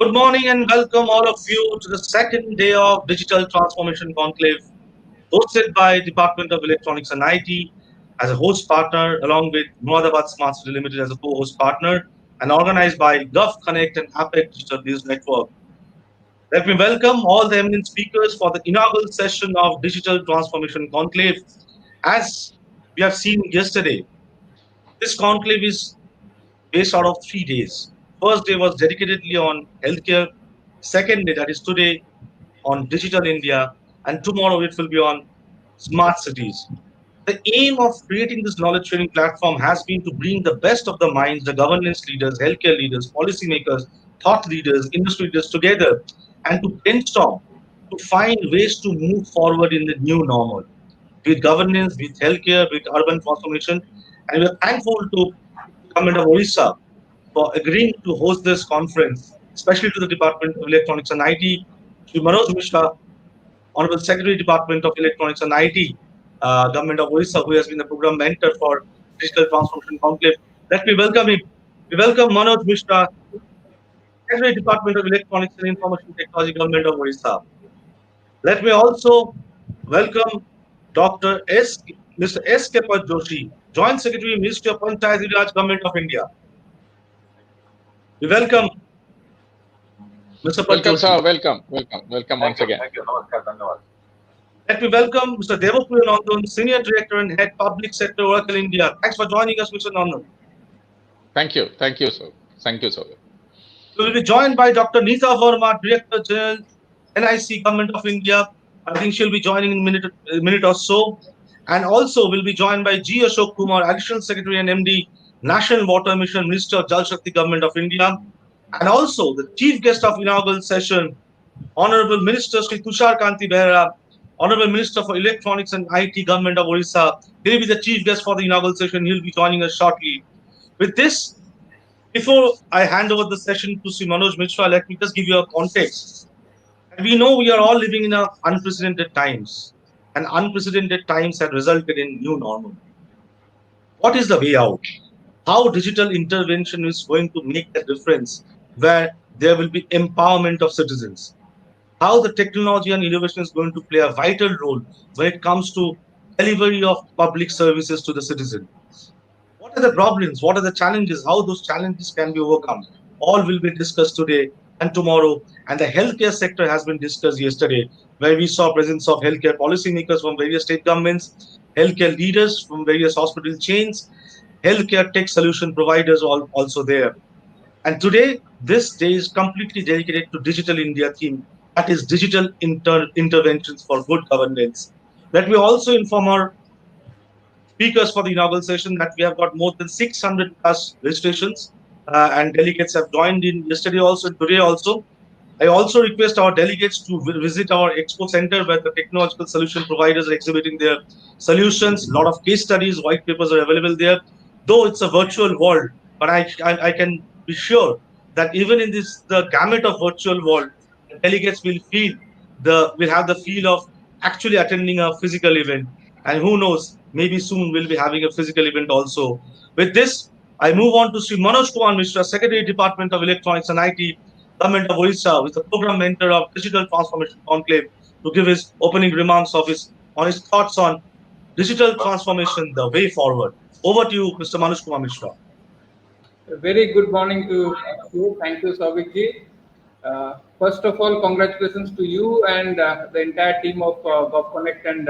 Good morning and welcome all of you to the second day of Digital Transformation Conclave, hosted by Department of Electronics and IT as a host partner, along with Moradabad Smart City Limited as a co-host partner, and organized by GovConnect and APEC Digital News Network. Let me welcome all the eminent speakers for the inaugural session of Digital Transformation Conclave. As we have seen yesterday, this conclave is based out of 3 days. First day was dedicatedly on healthcare. Second day, that is today, on digital India, and tomorrow it will be on smart cities. The aim of creating this knowledge sharing platform has been to bring the best of the minds, the governance leaders, healthcare leaders, policymakers, thought leaders, industry leaders together and to brainstorm to find ways to move forward in the new normal with governance, with healthcare, with urban transformation. And we are thankful to the government of Orissa for agreeing to host this conference, especially to the Department of Electronics and IT, Shri Manoj Mishra, Honorable Secretary Department of Electronics and IT, Government of Orissa, who has been the program mentor for Digital Transformation Conclave. Let me welcome him. We welcome Manoj Mishra, Secretary Department of Electronics and Information Technology, Government of Orissa. Let me also welcome Dr. Mr. S. Kepat Joshi, Joint Secretary, Ministry of Panchayat Raj, Government of India. We welcome Mr. Pat Welcome, Joshi. sir. Welcome once again. Thank you. Namaskar, Dhanyawad. Let me welcome Mr. Devapriya Nandan, Senior Director and Head Public Sector Oracle India. Thanks for joining us, Mr. Nandan. Thank you, sir. Thank you, sir. We will be joined by Dr. Neeta Verma, Director General, NIC, Government of India. I think she'll be joining in a minute or so. And also, we'll be joined by G. Ashok Kumar, Additional Secretary and MD, National Water Mission, Minister of Jal Shakti, Government of India. And also, the chief guest of inaugural session, Honorable Minister Sri Tushar Kanti Behera, Honorable Minister for Electronics and IT, Government of Orissa. He'll be the chief guest for the inaugural session. He'll be joining us shortly. With this, before I hand over the session to Sri Manoj Mishra, let me just give you a context. And we know we are all living in unprecedented times, and unprecedented times have resulted in new normal. What is the way out? How digital intervention is going to make a difference where there will be empowerment of citizens? How the technology and innovation is going to play a vital role when it comes to delivery of public services to the citizen? What are the problems? What are the challenges? How those challenges can be overcome? All will be discussed today and tomorrow. And the healthcare sector has been discussed yesterday, where we saw presence of healthcare policymakers from various state governments, healthcare leaders from various hospital chains, healthcare tech solution providers also there. And today, this day is completely dedicated to Digital India theme, that is digital interventions for good governance. Let me also inform our speakers for the inaugural session that we have got more than 600 plus registrations and delegates have joined in yesterday also and today also. I also request our delegates to visit our expo center where the technological solution providers are exhibiting their solutions. A lot of case studies, white papers are available there. Though it's a virtual world, but I can be sure that even in this the gamut of virtual world, the delegates will have the feel of actually attending a physical event. And who knows, maybe soon we'll be having a physical event also. With this, I move on to Sri Manoj Kumar Mishra, Secretary Department of Electronics and IT, Government of Orissa, who is the program mentor of Digital Transformation Conclave, to give his opening remarks on his thoughts on digital transformation, the way forward. Over to you, Mr. Manoj Kumar Mishra. A very good morning to you. Thank you, Savikji. First of all, congratulations to you and the entire team of GovConnect and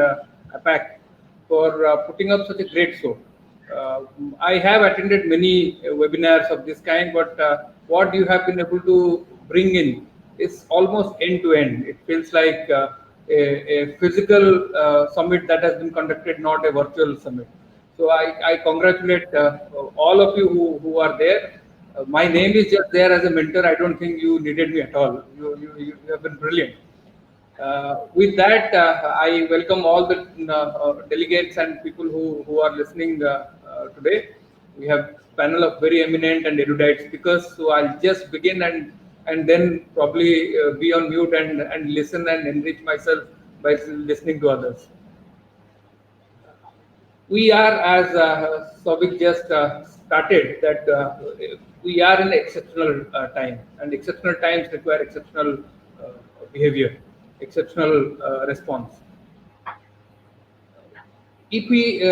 APAC for putting up such a great show. I have attended many webinars of this kind, but what you have been able to bring in is almost end to end. It feels like a physical summit that has been conducted, not a virtual summit. So I congratulate all of you who are there. My name is just there as a mentor. I don't think you needed me at all. You have been brilliant. With that, I welcome all the delegates and people who are listening today. We have panel of very eminent and erudite speakers. So I'll just begin and then probably be on mute and listen and enrich myself by listening to others. We are, as Souvik just started, that we are in exceptional time, and exceptional times require exceptional behavior, exceptional response. If we,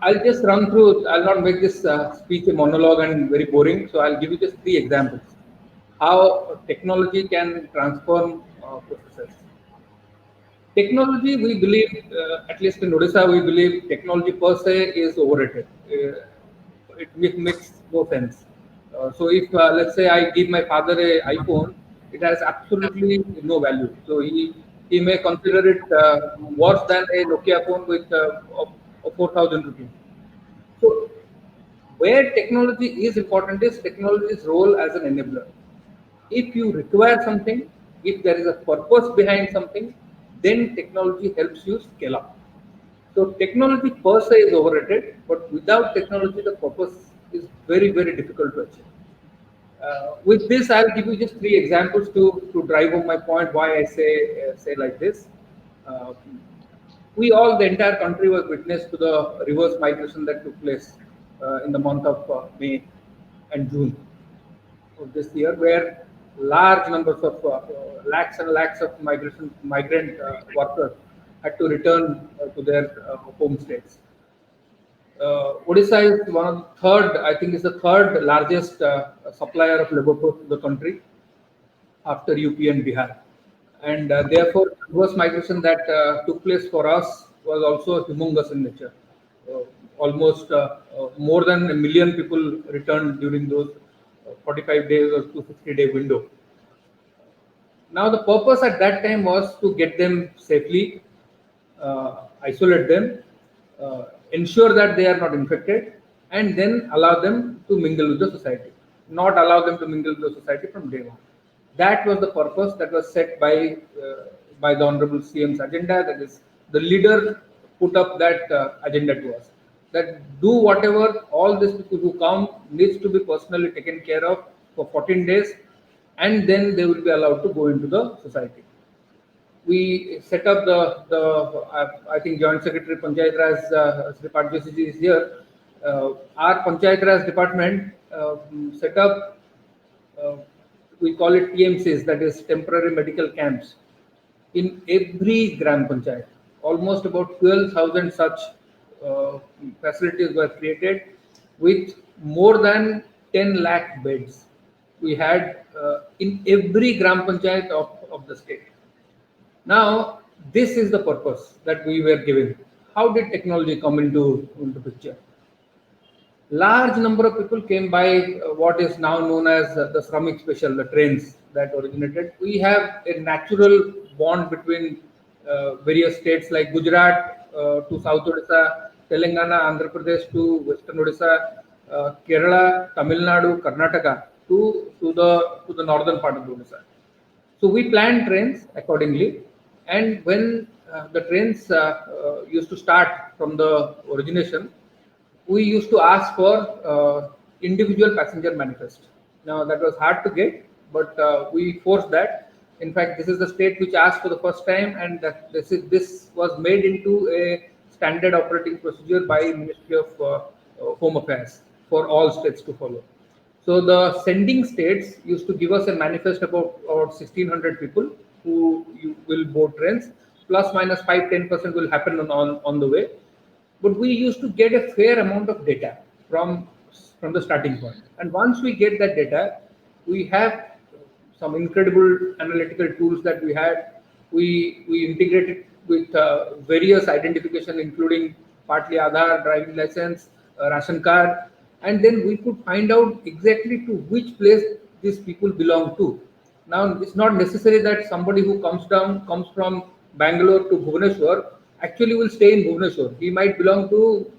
I'll just run through. I'll not make this speech a monologue and very boring. So I'll give you just 3 examples how technology can transform processes. Technology, we believe, at least in Odisha, we believe technology per se is overrated. It makes no sense. So if let's say I give my father a iPhone, it has absolutely no value. So he may consider it worse than a Nokia phone with of 4,000 rupees. So where technology is important is technology's role as an enabler. If you require something, if there is a purpose behind something, then technology helps you scale up. So technology per se is overrated, but without technology, the purpose is very, very difficult to achieve. With this, I'll give you just 3 examples to drive home my point why I say like this. Uh, we all, the entire country, was witness to the reverse migration that took place in the month of May and June of this year, where large numbers of lakhs and lakhs of migrant workers had to return to their home states. Odisha is one of the third, I think, is the third largest supplier of labor force to the country after UP and Bihar, and therefore reverse migration that took place for us was also humongous in nature. Uh, Almost more than a million people returned during those 45 days or 260-day window. Now, the purpose at that time was to get them safely, isolate them, ensure that they are not infected, and then allow them to mingle with the society. Not allow them to mingle with the society from day one. That was the purpose that was set by the Honorable CM's agenda. That is, the leader put up that agenda to us. That do whatever all these people who come needs to be personally taken care of for 14 days, and then they will be allowed to go into the society. We set up I think Joint Secretary Panchayat Raj Sri Padvesiji is here. Our Panchayat Raj department set up, we call it TMCs, that is temporary medical camps, in every Gram Panchayat. Almost about 12,000 such facilities were created with more than 10 lakh beds. We had in every Gram Panchayat of the state. Now, this is the purpose that we were given. How did technology come into picture? Large number of people came by what is now known as the Shramik Special, the trains that originated. We have a natural bond between various states like Gujarat to South Odisha, Telangana, Andhra Pradesh to Western Odisha, Kerala, Tamil Nadu, Karnataka to the northern part of Odisha. So we planned trains accordingly, and when the trains used to start from the origination, we used to ask for individual passenger manifest. Now that was hard to get, but we forced that. In fact, this is the state which asked for the first time, and this was made into a standard operating procedure by Ministry of Home Affairs for all states to follow. So the sending states used to give us a manifest about 1,600 people who will board trains, plus minus 5-10% will happen on the way. But we used to get a fair amount of data from the starting point. And once we get that data, we have some incredible analytical tools that we had. We integrated with various identification, including partly Aadhaar, driving license, ration card, and then we could find out exactly to which place these people belong to. Now, it's not necessary that somebody who comes from Bangalore to Bhubaneswar actually will stay in Bhubaneswar. He might belong to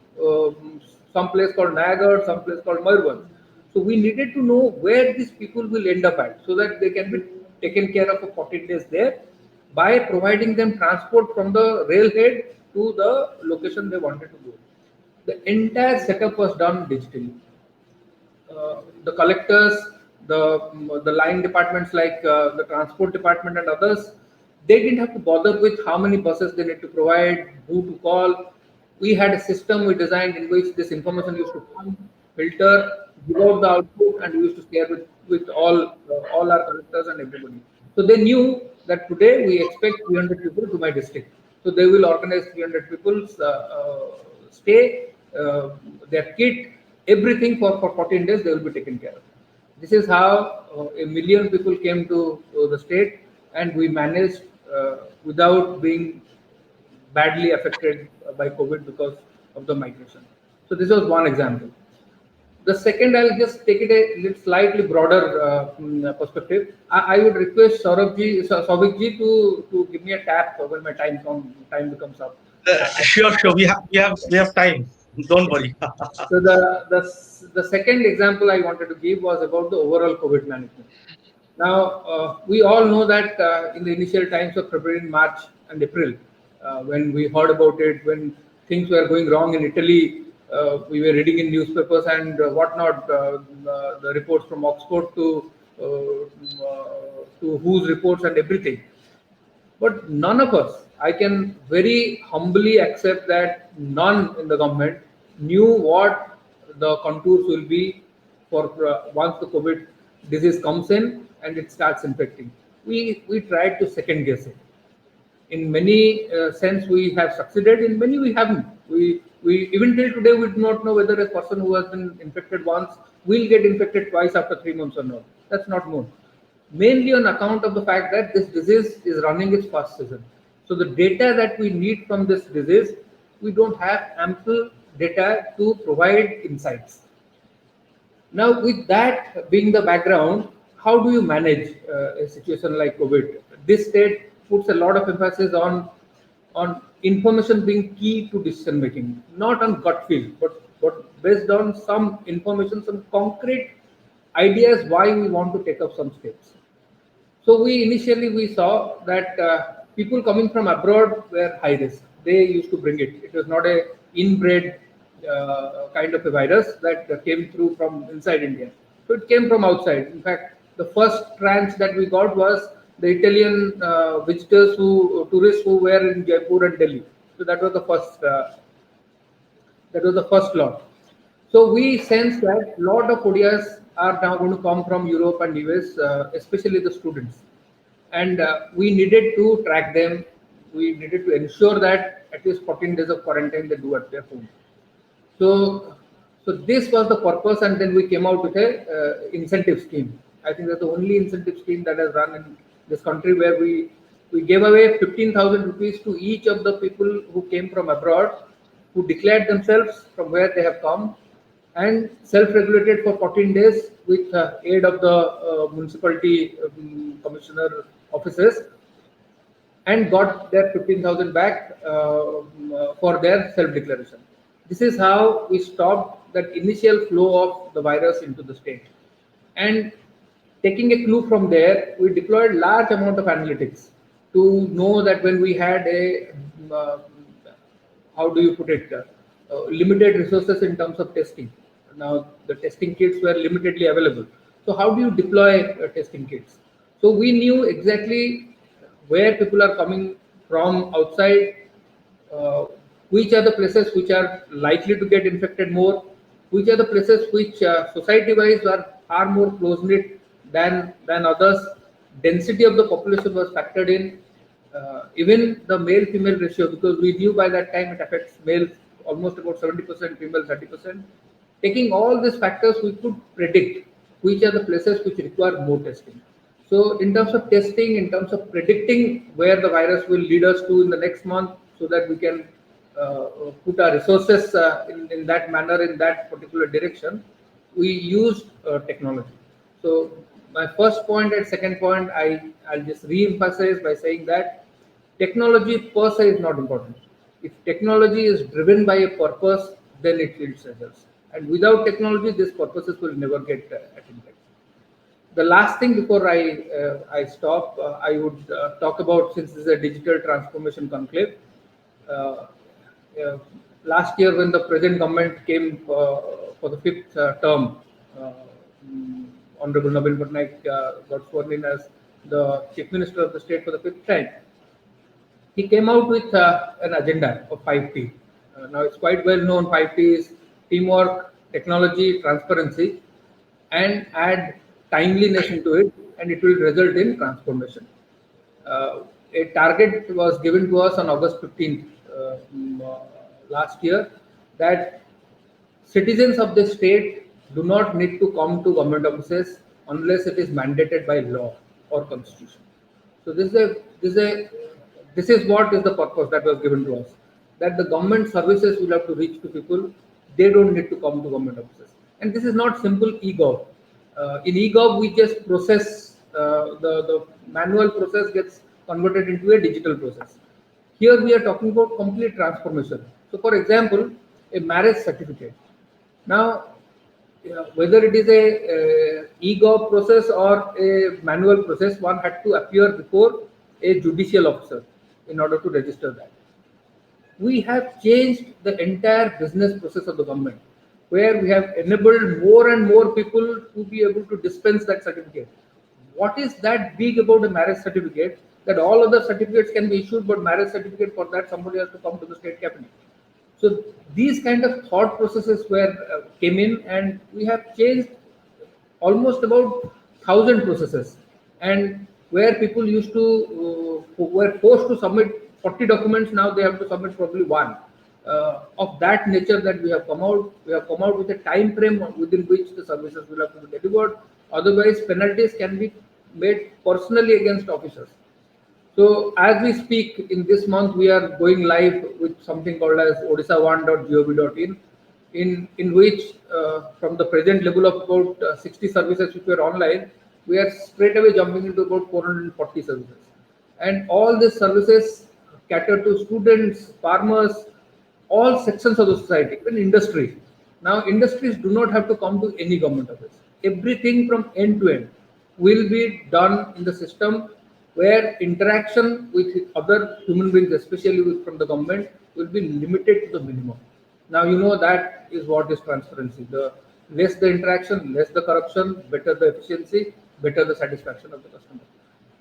some place called Nayagarh, some place called Mayurbhanj. So we needed to know where these people will end up at, so that they can be taken care of for 14 days there by providing them transport from the railhead to the location they wanted to go. The entire setup was done digitally. The collectors, the line departments like the transport department and others, they didn't have to bother with how many buses they need to provide, who to call. We had a system we designed in which this information used to come, filter, give out the output, and we used to share with all our collectors and everybody. So they knew that today we expect 300 people to my district. So they will organize 300 people's stay, their kit, everything for 14 days. They will be taken care of. This is how a million people came to the state, and we managed without being badly affected by COVID because of the migration. So this was one example. The second, I'll just take it a little slightly broader perspective. I would request Saurabh ji to give me a tap when my time becomes up. Sure. We have time. Don't worry. So the second example I wanted to give was about the overall COVID management. Now we all know that in the initial times of February, March, and April, when we heard about it, when things were going wrong in Italy, we were reading in newspapers and whatnot, the reports from Oxford to whose reports and everything. But none of us, I can very humbly accept that none in the government knew what the contours will be for once the COVID disease comes in and it starts infecting. We tried to second guess it. In many sense, we have succeeded. In many, we haven't. We even till today we do not know whether a person who has been infected once will get infected twice after 3 months or not. That's not known, mainly on account of the fact that this disease is running its first season. So the data that we need from this disease, we don't have ample data to provide insights. Now, with that being the background, how do you manage a situation like COVID? This state puts a lot of emphasis on information being key to decision making, not on gut feel, but based on some information, some concrete ideas why we want to take up some steps. So we initially we saw that people coming from abroad were high risk. They used to bring it. It was not a inbred kind of a virus that came through from inside India. So it came from outside. In fact, the first tranche that we got was the Italian visitors tourists who were in Jaipur and Delhi. So that was the first. That was the first lot. So we sense that a lot of ODIs are now going to come from Europe and US, especially the students. And we needed to track them. We needed to ensure that at least 14 days of quarantine they do at their home. So this was the purpose, and then we came out with a incentive scheme. I think that's the only incentive scheme that has run in this country where we gave away 15,000 rupees to each of the people who came from abroad, who declared themselves from where they have come, and self-regulated for 14 days with aid of the municipality commissioner offices, and got their 15,000 back for their self-declaration. This is how we stopped that initial flow of the virus into the state. And taking a clue from there, we deployed large amount of analytics to know that when we had a, how do you put it, limited resources in terms of testing. Now, the testing kits were limitedly available. So how do you deploy testing kits? So we knew exactly where people are coming from outside, which are the places which are likely to get infected more, which are the places which society-wise are far more close-knit than others. Density of the population was factored in, even the male-female ratio, because we knew by that time it affects males almost about 70%, females 30%. Taking all these factors, we could predict which are the places which require more testing. So in terms of testing, in terms of predicting where the virus will lead us to in the next month, so that we can put our resources in that manner, in that particular direction, we used technology. So my first point and second point, I'll just re-emphasize by saying that technology per se is not important. If technology is driven by a purpose, then it yields results. And without technology, these purposes will never get attained. The last thing before I stop, I would talk about, since this is a digital transformation conclave. Last year, when the present government came for the fifth term, Honorable Naveen Patnaik got sworn in as the Chief Minister of the state for the fifth time. He came out with an agenda of 5T. Now it's quite well known. 5T is teamwork, technology, transparency. and add timeliness into it, and it will result in transformation. A target was given to us on August 15th last year, that citizens of the state do not need to come to government offices unless it is mandated by law or constitution. So this is what is the purpose that was given to us. That the government services will have to reach to people. They don't need to come to government offices. And this is not simple e-gov. In e-gov, we just process the manual process gets converted into a digital process. Here we are talking about complete transformation. So, for example, a marriage certificate. Now, whether it is a e-gov process or a manual process, one had to appear before a judicial officer in order to register that. We have changed the entire business process of the government, where we have enabled more and more people to be able to dispense that certificate. What is that big about a marriage certificate that all other certificates can be issued, but marriage certificate, for that somebody has to come to the state cabinet? So these kind of thought processes were came in, and we have changed almost about 1,000 processes, and where people used to were forced to submit 40 documents, now they have to submit probably one. Of that nature, that we have come out with a time frame within which the services will have to be delivered. Otherwise, penalties can be made personally against officers. So as we speak, in this month, we are going live with something called as odisha1.gov.in, in which from the present level of about 60 services which were online, we are straight away jumping into about 440 services. And all these services cater to students, farmers, all sections of the society, even industry. Now, industries do not have to come to any government office. Everything from end to end will be done in the system, where interaction with other human beings, especially from the government, will be limited to the minimum. Now, you know that is what is transparency. The less the interaction, less the corruption, better the efficiency, better the satisfaction of the customer.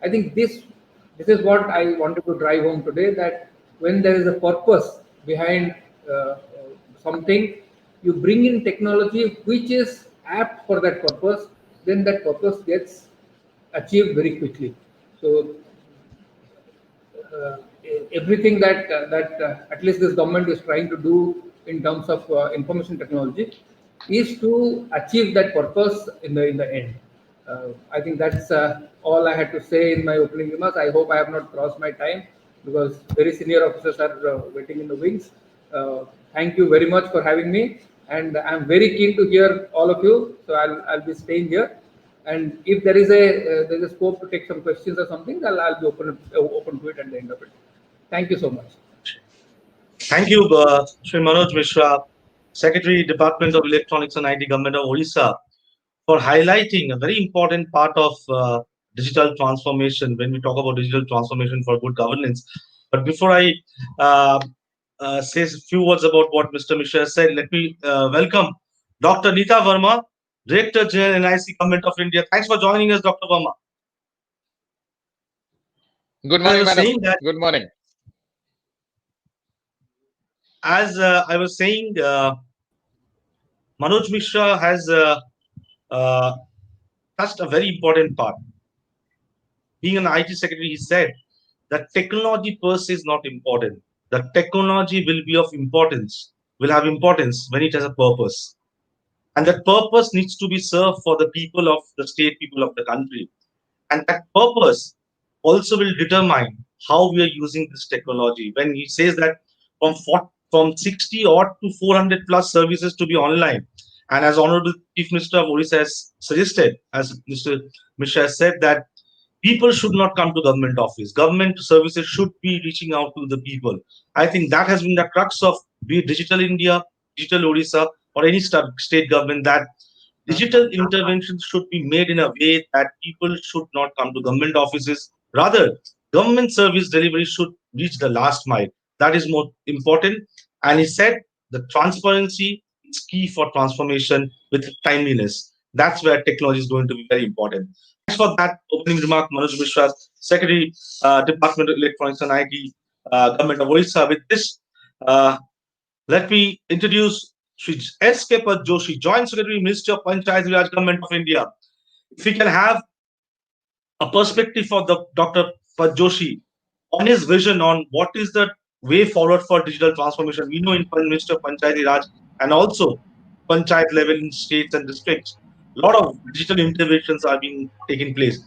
I think this is what I wanted to drive home today, that when there is a purpose behind something, you bring in technology which is apt for that purpose, then that purpose gets achieved very quickly. So uh, everything that at least this government is trying to do in terms of information technology is to achieve that purpose in the end. I think that's all I had to say in my opening remarks. I hope I have not crossed my time, because very senior officers are waiting in the wings. Thank you very much for having me, and I'm very keen to hear all of you. So I'll be staying here, and if there's a scope to take some questions or something, I'll be open to it at the end of it. Thank you so much. Thank you, Sri Manoj Mishra, Secretary, Department of Electronics and IT, Government of Odisha, for highlighting a very important part of digital transformation when we talk about digital transformation for good governance. But before I uh, say a few words about what Mr. Mishra said, let me welcome Dr. Neeta Verma, Director General, NIC, Government of India. Thanks for joining us, Dr. Verma. Good I morning, was madam. saying that, Good morning. as I was saying, Manoj Mishra has uh, touched a very important part. Being an IT secretary, he said that technology per se is not important. The technology will be of importance, will have importance when it has a purpose. And that purpose needs to be served for the people of the state, people of the country. And that purpose also will determine how we are using this technology. When he says that from 60 odd to 400 plus services to be online, and as Honorable Chief Minister of Odisha has suggested, as Mr. Mishra has said, that people should not come to government office. Government services should be reaching out to the people. I think that has been the crux of, be it Digital India, Digital Odisha, or any state government, that digital interventions should be made in a way that people should not come to government offices. Rather, government service delivery should reach the last mile. That is more important. And he said the transparency is key for transformation with timeliness. That's where technology is going to be very important. Thanks for that opening remark, Manoj Mishra, Secretary, Department of Electronics and IT, Government of Odisha. With this, uh, let me introduce Shri S.K. Pad Joshi, Joint Secretary, Ministry of Panchayat Raj, Government of India. If we can have a perspective for the Dr. Pad Joshi on his vision on what is the way forward for digital transformation. We know in Ministry of Panchayat Raj and also panchayat level in states and districts, a lot of digital interventions are being taking place.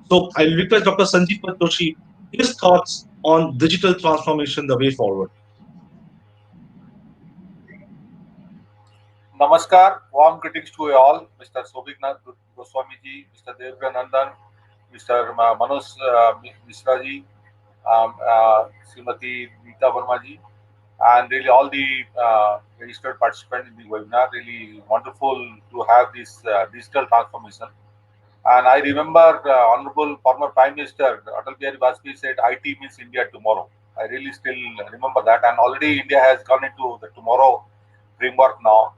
So I request Dr. Sanjeev Pad Joshi his thoughts on digital transformation, the way forward. Namaskar, warm greetings to you all, Mr. Sobhiknath Goswami ji, Mr. Devendra Nandan, Mr. Manoj Mishra ji, Srimati Neeta Verma ji, and really all the registered participants in the webinar. Really wonderful to have this digital transformation. And I remember Honorable former Prime Minister Atal Bihari Vajpayee said IT means India tomorrow. I really still remember that, and already India has gone into the tomorrow framework now.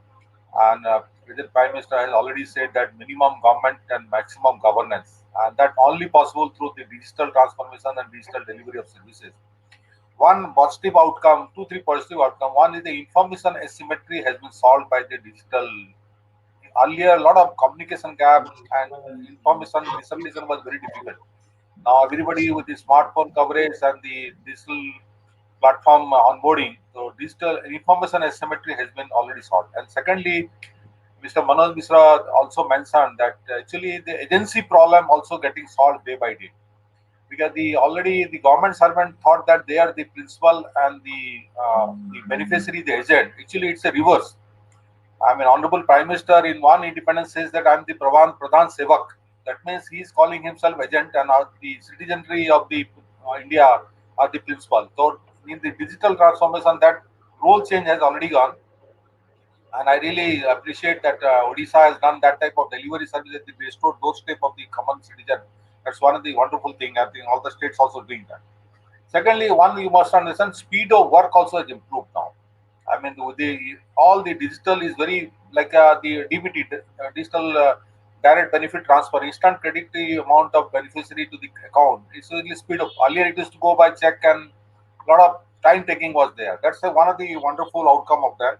And President Prime Minister has already said that minimum government and maximum governance, and that only possible through the digital transformation and digital delivery of services. One positive outcome, two, three positive outcome. One is the information asymmetry has been solved by the digital. Earlier, a lot of communication gap and information dissemination was very difficult. Now, everybody with the smartphone coverage and the digital platform onboarding, so digital information asymmetry has been already solved. And secondly, Mr. Manoj Mishra also mentioned that actually the agency problem also getting solved day by day, because the already the government servant thought that they are the principal and the beneficiary, the agent. Actually, it's a reverse. I mean, Honorable Prime Minister in one independence says that I'm the Pradhan Sevak. That means he is calling himself agent, and the citizenry of the India are the principal. So in the digital transformation, that role change has already gone, and I really appreciate that Odisha has done that type of delivery service at the restored doorstep of the common citizen. That's one of the wonderful thing. I think all the states also doing that. Secondly, one you must understand, speed of work also has improved now. I mean, all the digital is very like the DBT, digital direct benefit transfer, instant credit the amount of beneficiary to the account. It's really speed up. Earlier, it used to go by check, and a lot of time taking was there. That's one of the wonderful outcome of that.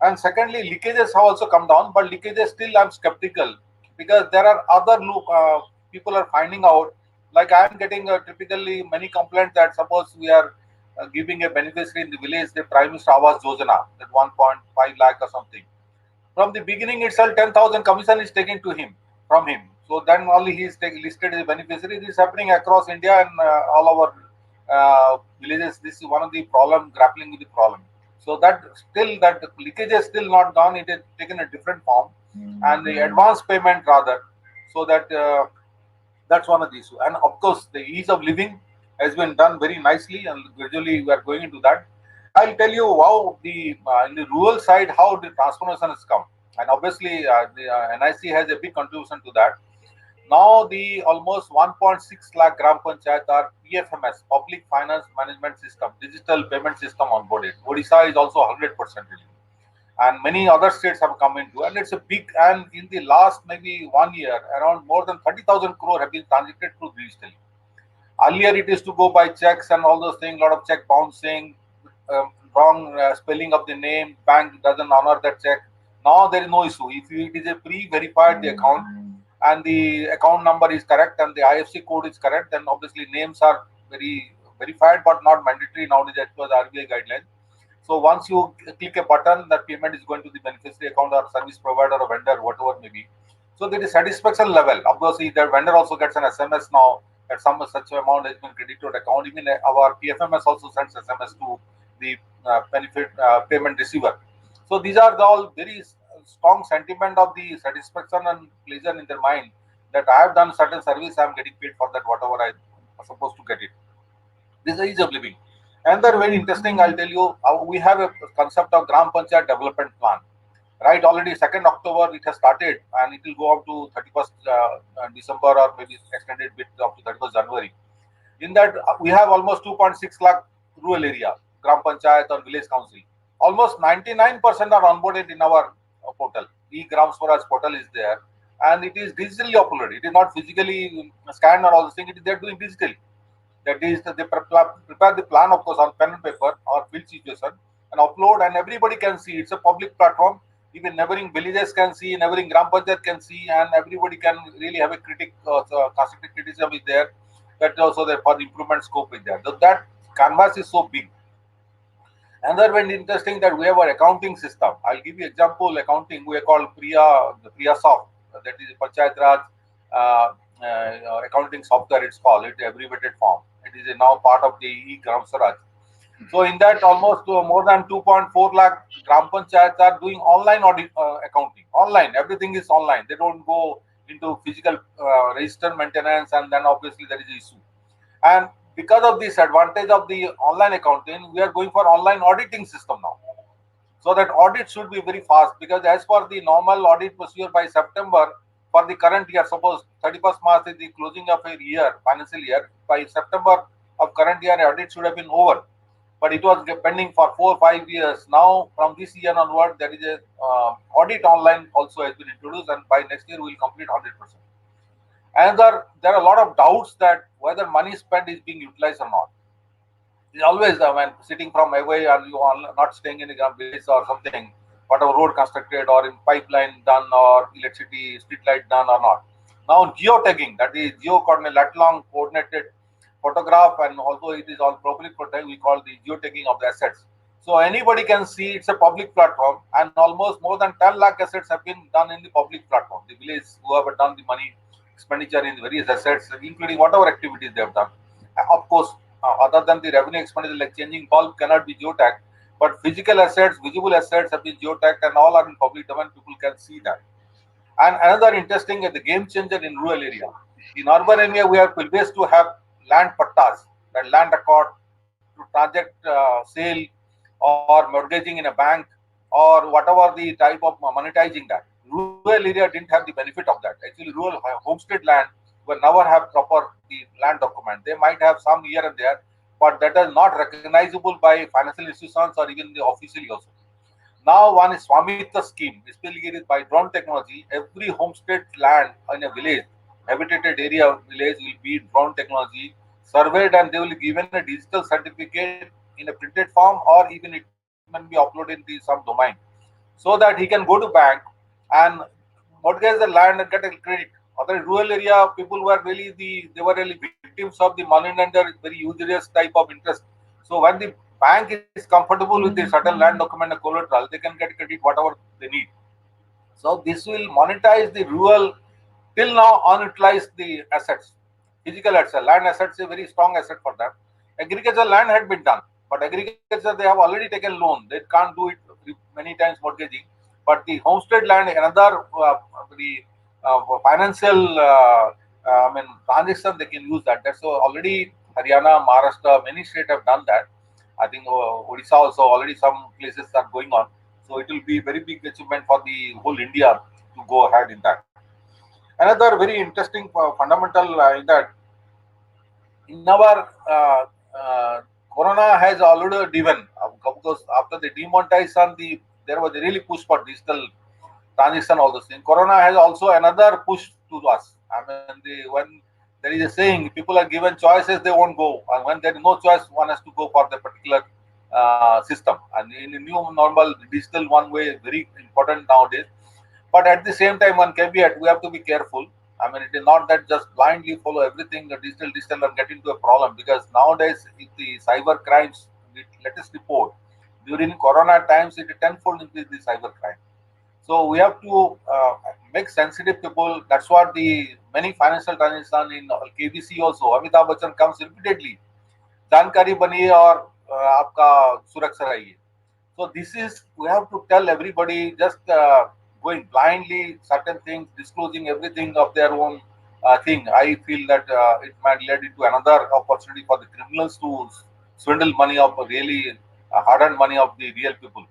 And secondly, leakages have also come down, but leakages still I'm skeptical, because there are other people are finding out. Like I am getting typically many complaints that suppose we are giving a beneficiary in the village the Prime Minister Awas Yojana, that 1.5 lakh or something. From the beginning itself, 10,000 commission is taken to him from him. So then only he is listed as a beneficiary. This is happening across India and all our villages. This is one of the problem, grappling with the problem. So that still that leakage is still not gone. It has taken a different form, and the advance payment rather. So that that's one of the issue. And of course, the ease of living has been done very nicely, and gradually we are going into that. I'll tell you how the in the rural side how the transformation has come, and obviously the NIC has a big contribution to that. Now the almost 1.6 lakh gram panchayat are PFMS, Public Finance Management System, digital payment system onboarded. Odisha is also 100% really, and many other states have come into, and it's a big. And in the last maybe 1 year, around more than 30,000 crore have been transacted through digitally. Earlier, it used to go by checks and all those things, a lot of check bouncing, wrong spelling of the name, bank doesn't honor that check. Now there is no issue. If it is a pre-verified the account and the account number is correct and the IFC code is correct, then obviously names are very verified but not mandatory nowadays as per the RBI guidelines. So once you click a button, that payment is going to the beneficiary account or service provider or vendor, whatever may be. So there is satisfaction level. Obviously, the vendor also gets an SMS now that some such amount has been credited to the account. Even our PFMS also sends SMS to the benefit payment receiver. So these are the all very strong sentiment of the satisfaction and pleasure in their mind that I have done certain service, I am getting paid for that whatever I am supposed to get it. This is ease of living. And they're very interesting. I'll tell you, we have a concept of Gram Panchayat development plan. Right, already 2nd October it has started, and it will go up to 31st December, or maybe extended bit up to 31st January. In that, we have almost 2.6 lakh rural area, Gram Panchayat or village council. Almost 99% are onboarded in our portal. E-Gram Swaraj portal is there, and it is digitally uploaded. It is not physically scanned or all those things. It is they're doing digitally. That is, they prepare the plan, of course, on pen and paper or field situation and upload, and everybody can see. It's a public platform. even neighboring villages can see, neighboring Gram Panchayat can see, and everybody can really have a constructive criticism is there. That also there for the improvement scope is there. So that canvas is so big. Another very interesting that we have our accounting system. I'll give you example accounting. We are called Priya Soft. That is Panchayat Raj accounting software. It's called. It's abbreviated form. It is now part of the e-Gram Swaraj. So in that, almost more than 2.4 lakh Gram Panchayats are doing online audit accounting. Online, everything is online. They don't go into physical register maintenance, and then obviously there is issue. And because of this advantage of the online accounting, we are going for online auditing system now. So that audit should be very fast, because as per the normal audit procedure by September for the current year, suppose 31st March is the closing of a year, financial year, by September of current year, audit should have been over. But it was pending for 4 or 5 years. Now, from this year onward, there is a audit online also has been introduced, and by next year we will complete 100%. Another, there are a lot of doubts that whether money spent is being utilized or not. It's always when sitting from away and you are not staying in a village or something, whatever road constructed or in pipeline done or electricity street light done or not. Now geotagging, that is geo-coordinate, lat-long coordinated photograph, and also it is all public photograph, we call the geotagging of the assets. So anybody can see, it's a public platform, and almost more than 10 lakh assets have been done in the public platform. The village who have done the money expenditure in various assets, including whatever activities they have done. Of course, other than the revenue expenditure like changing bulb cannot be geotagged, but physical assets, visible assets have been geotagged, and all are in public domain. People can see that. And another interesting, the game changer in rural area. In urban area, we are privileged to have land pattas, that land record to transact sale or mortgaging in a bank or whatever the type of monetizing that. Rural area didn't have the benefit of that. Actually, rural homestead land will never have proper the land document. They might have some here and there, but that is not recognizable by financial institutions or even the officially also. Now one is Swamitva scheme, basically by drone technology. Every homestead land in a village, habitated area village will be drone technology surveyed, and they will be given a digital certificate in a printed form, or even it can be uploaded in some domain, so that he can go to bank and mortgage the land and get a credit. Other rural area people were really they were really victims of the money lender, very usurious type of interest. So when the bank is comfortable with the certain land document and collateral, they can get credit whatever they need. So this will monetize the rural till now unutilized the assets, physical assets. Land assets is a very strong asset for them. Agricultural land had been done, but agriculture they have already taken loan. They can't do it many times mortgaging. But the homestead land, another the financial transaction, they can use that. That's so already Haryana, Maharashtra, many states have done that. I think Odisha also already some places are going on. So it will be a very big achievement for the whole India to go ahead in that. Another very interesting fundamental in that, in our Corona has already driven, because after the demonetization, there was a really push for digital transaction, all those things. Corona has also another push to us. I mean, when there is a saying, people are given choices, they won't go, and when there is no choice, one has to go for the particular system. And in the new normal, digital one way is very important nowadays. But at the same time, one caveat, we have to be careful. I mean, it is not that just blindly follow everything digital and get into a problem, because nowadays, if the cyber crimes, the latest report, during Corona times, it is tenfold increased the cyber crime. So we have to make sensitive people. That's what the many financial transactions in KBC also, Amitabh Bachchan comes repeatedly. जानकारी बनिए और आपका सुरक्षा रहिए. So this is, we have to tell everybody, just going blindly certain things, disclosing everything of their own thing. I feel that it might lead into another opportunity for the criminals to swindle money of really hard-earned money of the real people.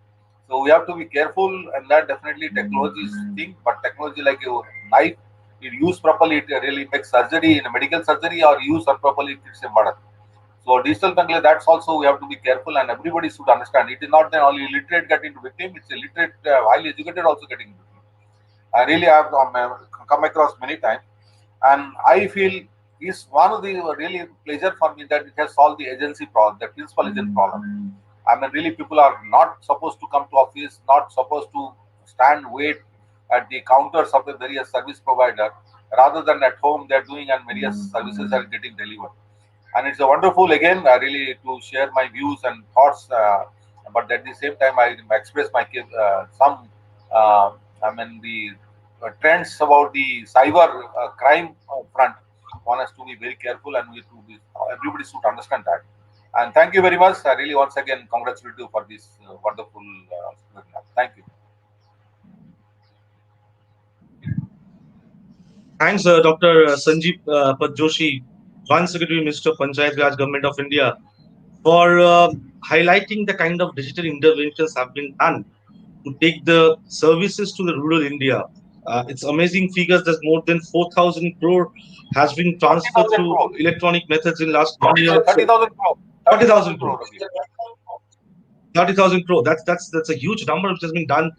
So we have to be careful, and that definitely technology is thing. But technology like a knife, if used properly, it really makes surgery in a medical surgery, or used improperly, it's a murder. So digital banking, that's also we have to be careful, and everybody should understand. It is not that only illiterate get into victim; it's a literate, highly educated also getting victim. I really have come across many times, and I feel is one of the really pleasure for me that it has solved the agency problem, the principal agent problem. I mean, really, people are not supposed to come to office, not supposed to stand wait at the counters of the various service provider rather than at home they're doing and various services are getting delivered. And it's a wonderful again really to share my views and thoughts, but at the same time I express my some I mean the trends about the cyber crime front. One has to be very careful, and we to be everybody should understand that. And thank you very much. I really once again congratulate you for this wonderful webinar. Thank you. Thanks, Dr. Sanjeev Joshi, Joint Secretary, Minister of Panchayat Raj, Government of India, for highlighting the kind of digital interventions have been done to take the services to the rural India. It's amazing figures that more than 4,000 crore has been transferred 30,000 through crore. electronic methods in last 1 year. 30,000 crore. 30,000 crore. rupees. 30,000 crore. That's a huge number which has been done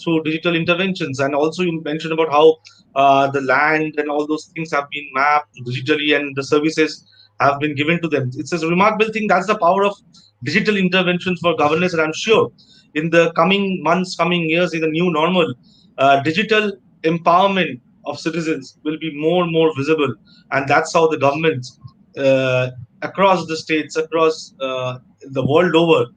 through digital interventions. And also you mentioned about how the land and all those things have been mapped digitally and the services have been given to them. It's a remarkable thing. That's the power of digital interventions for governance. And I'm sure in the coming months, coming years, in the new normal, digital empowerment of citizens will be more and more visible. And that's how the governments across the states, across the world over,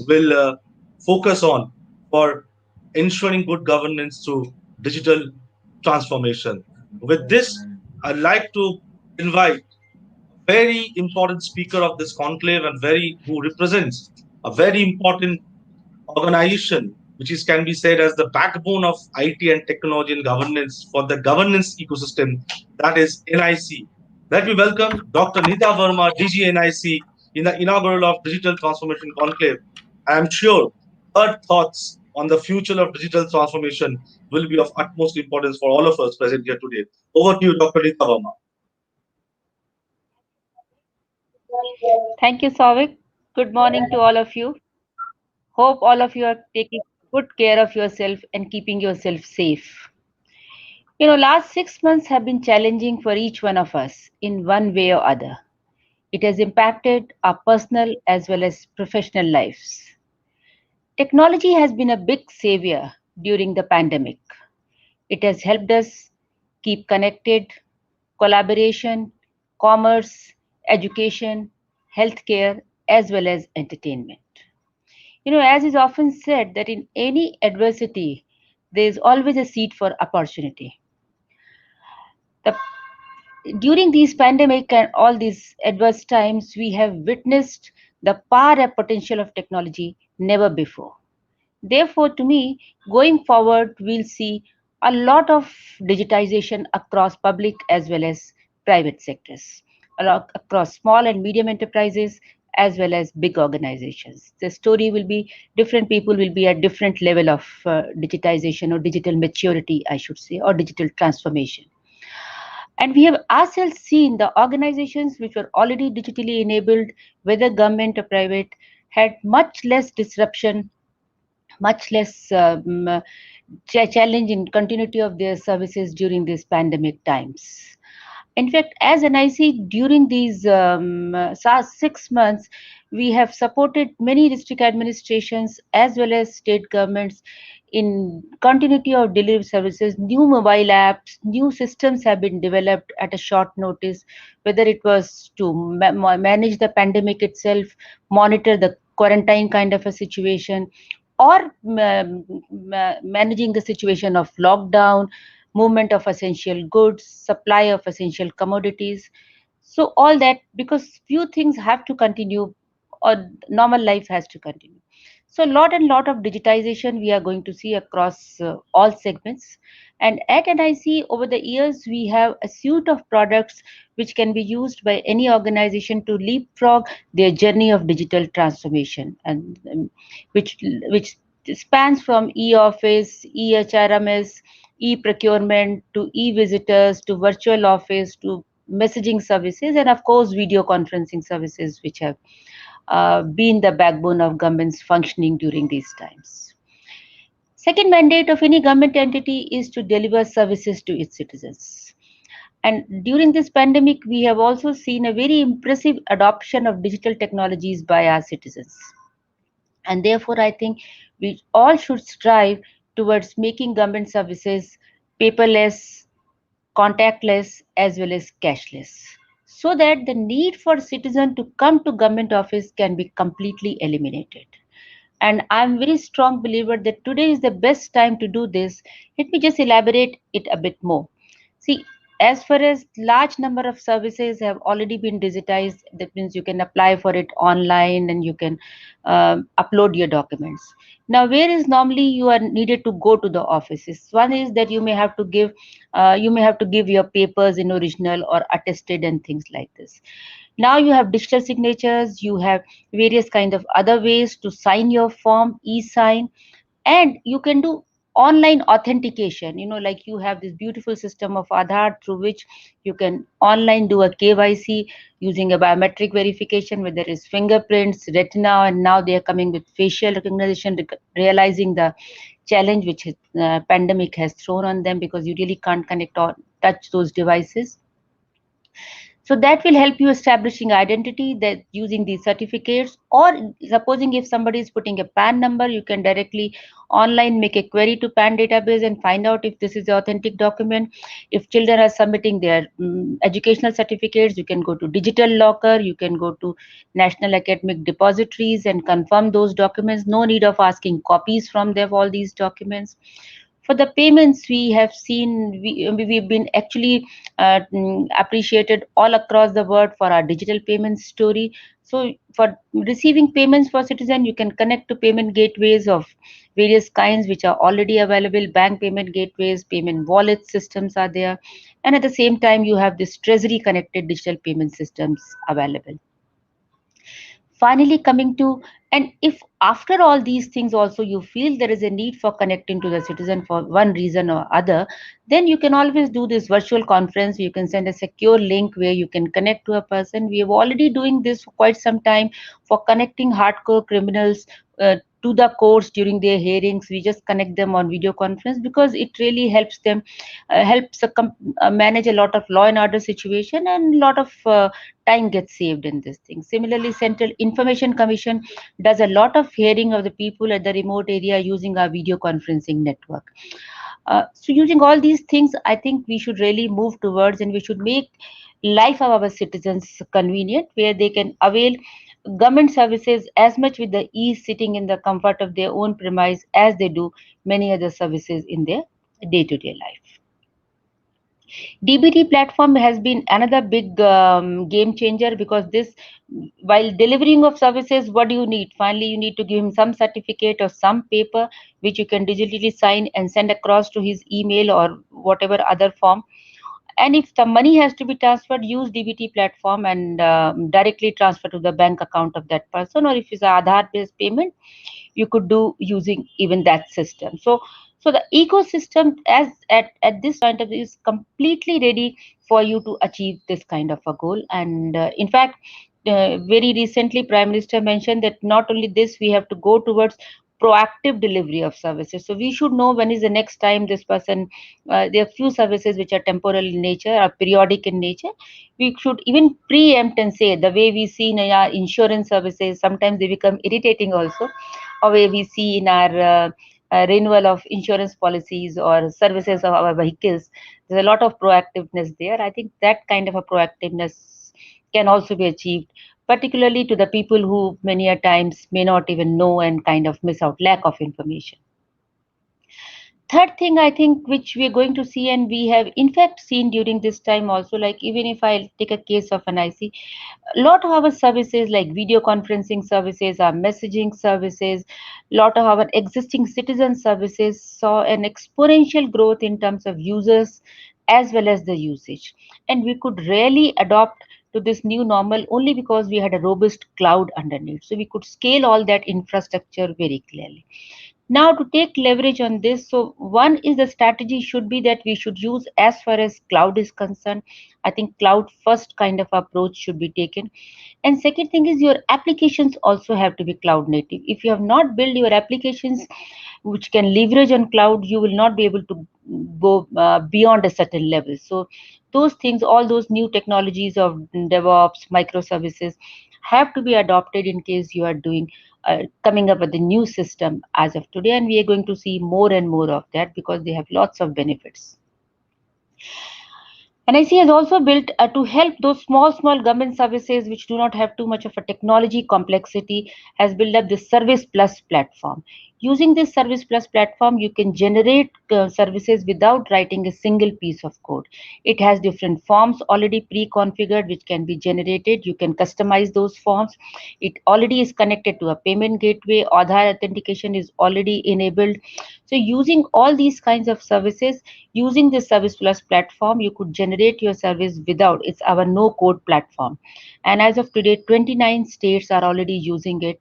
will focus on for ensuring good governance through digital transformation. With this, I'd like to invite a very important speaker of this conclave and who represents a very important organization, which is can be said as the backbone of IT and technology and governance for the governance ecosystem, that is NIC. Let me welcome Dr. Nita Verma, DG NIC, in the inaugural of Digital Transformation Conclave. I am sure her thoughts on the future of digital transformation will be of utmost importance for all of us present here today. Over to you, Dr. Nita Verma. Thank you, Savik. Good morning to all of you. Hope all of you are taking good care of yourself and keeping yourself safe. Last 6 months have been challenging for each one of us in one way or other. It has impacted our personal as well as professional lives. Technology has been a big savior during the pandemic. It has helped us keep connected, collaboration, commerce, education, healthcare, as well as entertainment. As is often said, that in any adversity, there is always a seed for opportunity. During these pandemic and all these adverse times, we have witnessed the power and potential of technology never before. Therefore, to me, going forward, we'll see a lot of digitization across public as well as private sectors, across small and medium enterprises as well as big organizations. The story will be different people will be at different level of digitization or digital maturity, I should say, or digital transformation. And we have ourselves seen the organizations which were already digitally enabled, whether government or private, had much less disruption, much less challenge in continuity of their services during these pandemic times. In fact, as NIC, during these 6 months, we have supported many district administrations as well as state governments in continuity of delivery services. New mobile apps, new systems have been developed at a short notice, whether it was to manage the pandemic itself, monitor the quarantine kind of a situation, or managing the situation of lockdown, movement of essential goods, supply of essential commodities. So all that, because few things have to continue or normal life has to continue. So lot of digitization we are going to see across all segments. And at NIC, over the years, we have a suite of products which can be used by any organization to leapfrog their journey of digital transformation, and which spans from e-office, e-HRMS, e-procurement to e-visitors to virtual office to messaging services, and of course video conferencing services, which have been the backbone of government's functioning during these times. Second mandate of any government entity is to deliver services to its citizens. And during this pandemic, we have also seen a very impressive adoption of digital technologies by our citizens. And therefore, I think we all should strive towards making government services paperless, contactless, as well as cashless, so that the need for citizen to come to government office can be completely eliminated. And I'm very strong believer that today is the best time to do this. Let me just elaborate it a bit more. See, as far as large number of services have already been digitized, that means you can apply for it online and you can upload your documents. Now, where is normally you are needed to go to the offices? One is that you may have to give your papers in original or attested and things like this. Now you have digital signatures, you have various kind of other ways to sign your form, e-sign, and you can do online authentication. Like you have this beautiful system of Aadhaar through which you can online do a KYC using a biometric verification, where there is fingerprints, retina, and now they are coming with facial recognition, realizing the challenge which pandemic has thrown on them, because you really can't connect or touch those devices. So that will help you establishing identity, that using these certificates. Or supposing if somebody is putting a PAN number, you can directly online make a query to PAN database and find out if this is the authentic document. If children are submitting their educational certificates, you can go to digital locker, you can go to national academic depositories and confirm those documents. No need of asking copies from them, all these documents. For the payments, we have seen, we've been actually appreciated all across the world for our digital payment story. So for receiving payments for citizen, you can connect to payment gateways of various kinds which are already available. Bank payment gateways, payment wallet systems are there, and at the same time you have this treasury connected digital payment systems available. Finally, coming to, and if after all these things also you feel there is a need for connecting to the citizen for one reason or other, then you can always do this virtual conference. You can send a secure link where you can connect to a person. We have already doing this for quite some time for connecting hardcore criminals to the courts during their hearings. We just connect them on video conference because it really helps them, manage a lot of law and order situation, and a lot of time gets saved in this thing. Similarly, Central Information Commission does a lot of hearing of the people at the remote area using our video conferencing network. So using all these things, I think we should really move towards, and we should make life of our citizens convenient, where they can avail government services as much with the ease, sitting in the comfort of their own premise, as they do many other services in their day-to-day life. DBT platform has been another big game changer, because this, while delivering of services, what do you need? Finally, you need to give him some certificate or some paper which you can digitally sign and send across to his email or whatever other form. And if the money has to be transferred, use DBT platform and directly transfer to the bank account of that person. Or if it's an Aadhaar-based payment, you could do using even that system. So the ecosystem at this point of view is completely ready for you to achieve this kind of a goal. And in fact, very recently, Prime Minister mentioned that not only this, we have to go towards proactive delivery of services. So we should know when is the next time this person, there are few services which are temporal in nature or periodic in nature. We should even preempt and say, the way we see in our insurance services, sometimes they become irritating also, or way we see in our renewal of insurance policies or services of our vehicles. There's a lot of proactiveness there. I think that kind of a proactiveness can also be achieved, particularly to the people who many a times may not even know and kind of miss out, lack of information. Third thing, I think, which we're going to see, and we have in fact seen during this time also, like even if I take a case of NIC, a lot of our services like video conferencing services, our messaging services, a lot of our existing citizen services saw an exponential growth in terms of users as well as the usage. And we could really adopt to this new normal only because we had a robust cloud underneath. So we could scale all that infrastructure very clearly. Now, to take leverage on this, so one is the strategy should be that we should use, as far as cloud is concerned, I think cloud first kind of approach should be taken. And second thing is, your applications also have to be cloud native. If you have not built your applications which can leverage on cloud, you will not be able to go beyond a certain level. So those things, all those new technologies of DevOps, microservices, have to be adopted in case you are doing coming up with a new system as of today, and we are going to see more and more of that because they have lots of benefits. NIC has also built to help those small government services which do not have too much of a technology complexity, has built up this Service Plus platform. Using this Service Plus platform, you can generate services without writing a single piece of code. It has different forms already pre-configured which can be generated. You can customize those forms. It already is connected to a payment gateway. Aadhaar authentication is already enabled. So using all these kinds of services, using this Service Plus platform, you could generate your service without, it's our no code platform. And as of today, 29 states are already using it,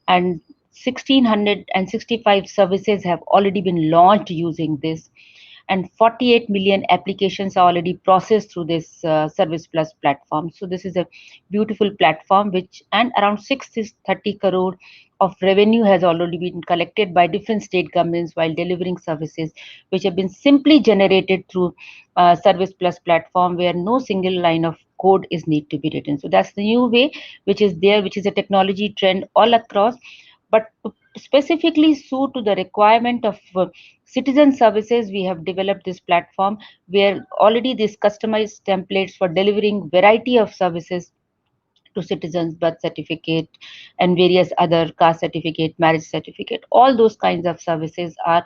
and 1665 services have already been launched using this, and 48 million applications are already processed through this Service Plus platform. So this is a beautiful platform which, and around 630 crore of revenue has already been collected by different state governments while delivering services which have been simply generated through Service Plus platform, where no single line of code is need to be written. So that's the new way which is there, which is a technology trend all across. But to specifically suit to the requirement of citizen services, we have developed this platform where already these customized templates for delivering variety of services to citizens, birth certificate and various other caste certificate, marriage certificate, all those kinds of services are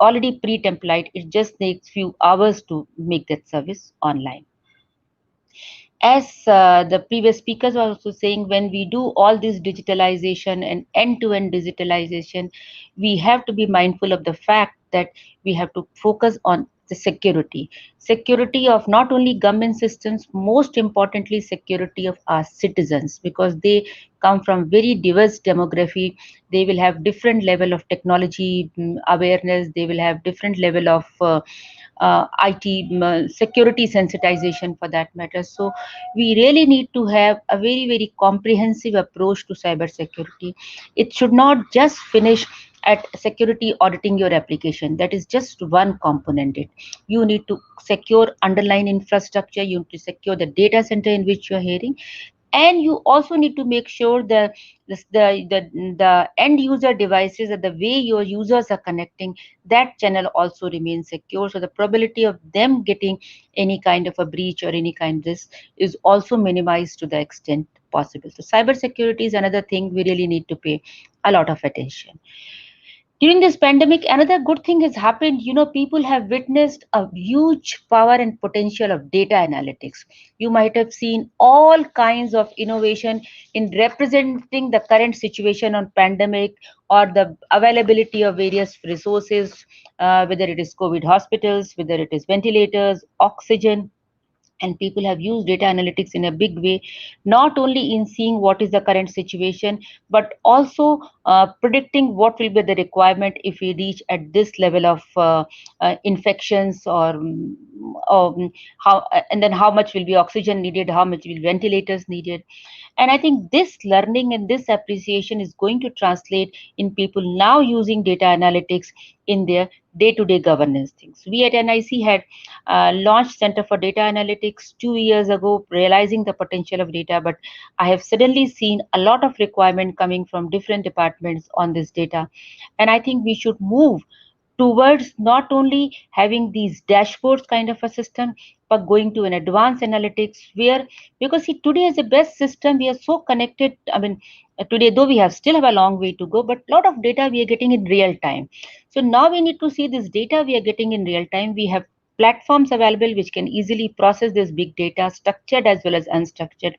already pre-template. It just takes few hours to make that service online. As the previous speakers were also saying, when we do all this digitalization and end-to-end digitalization, we have to be mindful of the fact that we have to focus on the security of not only government systems, most importantly security of our citizens, because they come from very diverse demography. They will have different level of technology awareness, they will have different level of IT security sensitization for that matter. So we really need to have a very comprehensive approach to cyber security. It should not just finish at security auditing your application. That is just one component. You need to secure underlying infrastructure, you need to secure the data center in which you're hearing, and you also need to make sure the end user devices, that the way your users are connecting, that channel also remains secure, so the probability of them getting any kind of a breach or any kind of this is also minimized to the extent possible. So cyber security is another thing we really need to pay a lot of attention. During this pandemic, another good thing has happened. People have witnessed a huge power and potential of data analytics. You might have seen all kinds of innovation in representing the current situation on pandemic or the availability of various resources, whether it is COVID hospitals, whether it is ventilators, oxygen. And people have used data analytics in a big way, not only in seeing what is the current situation, but also predicting what will be the requirement if we reach at this level of infections, or how, and then how much will be oxygen needed, how much will ventilators needed. And I think this learning and this appreciation is going to translate in people now using data analytics in their day-to-day governance things. We at NIC had launched Center for Data Analytics 2 years ago, realizing the potential of data, but I have suddenly seen a lot of requirement coming from different departments on this data. And I think we should move towards not only having these dashboards kind of a system, but going to an advanced analytics where, because see, today is the best system, we are so connected. I mean, today, though we still have a long way to go, but a lot of data we are getting in real time. So now we need to see this data we are getting in real time. We have platforms available which can easily process this big data, structured as well as unstructured.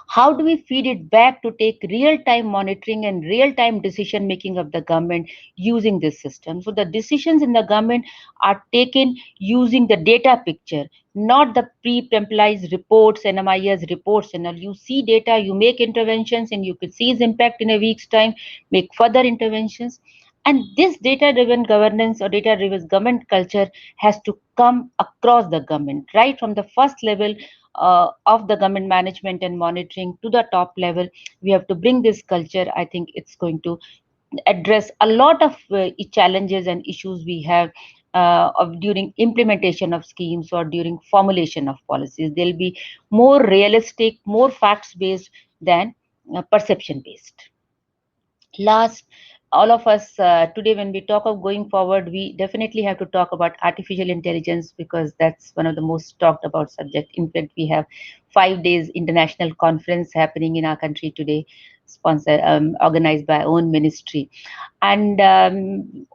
How do we feed it back to take real-time monitoring and real-time decision making of the government using this system? So the decisions in the government are taken using the data picture, not the pre-templized reports, NMIS reports. And you see data, you make interventions, and you could see its impact in a week's time, make further interventions. And this data-driven governance or data-driven government culture has to come across the government, right from the first level of the government management and monitoring to the top level. We have to bring this culture. I think it's going to address a lot of challenges and issues we have during implementation of schemes or during formulation of policies. They'll be more realistic, more facts-based than perception-based. Last, all of us today, when we talk of going forward, we definitely have to talk about artificial intelligence, because that's one of the most talked about subject. In fact, we have 5 days international conference happening in our country today, sponsored, organized by our own ministry. And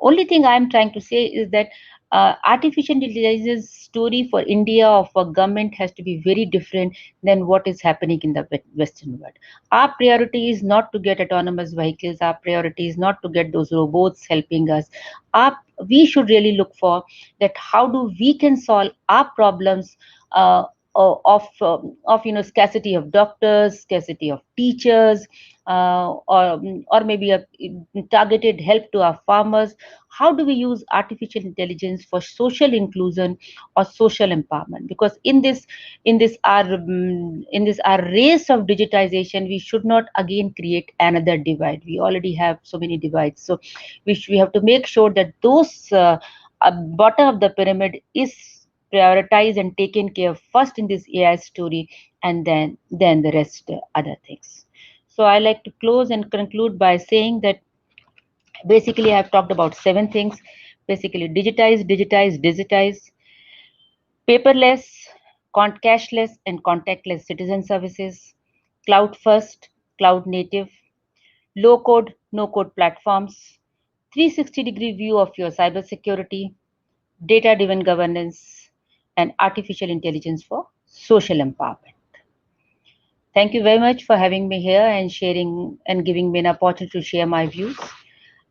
only thing I'm trying to say is that artificial intelligence story for India or for government has to be very different than what is happening in the Western world. Our priority is not to get autonomous vehicles. Our priority is not to get those robots helping us. We should really look for that. How do we can solve our problems of scarcity of doctors, scarcity of teachers, or maybe a targeted help to our farmers. How do we use artificial intelligence for social inclusion or social empowerment? Because in this our race of digitization, we should not again create another divide. We already have so many divides, so we have to make sure that those bottom of the pyramid is prioritized and taken care of first in this AI story, and then the rest other things. So I like to close and conclude by saying that basically I've talked about 7 things. Basically, digitize, paperless, cashless, and contactless citizen services, cloud first, cloud native, low code, no code platforms, 360-degree view of your cybersecurity, data driven governance, and artificial intelligence for social empowerment. Thank you very much for having me here and sharing and giving me an opportunity to share my views.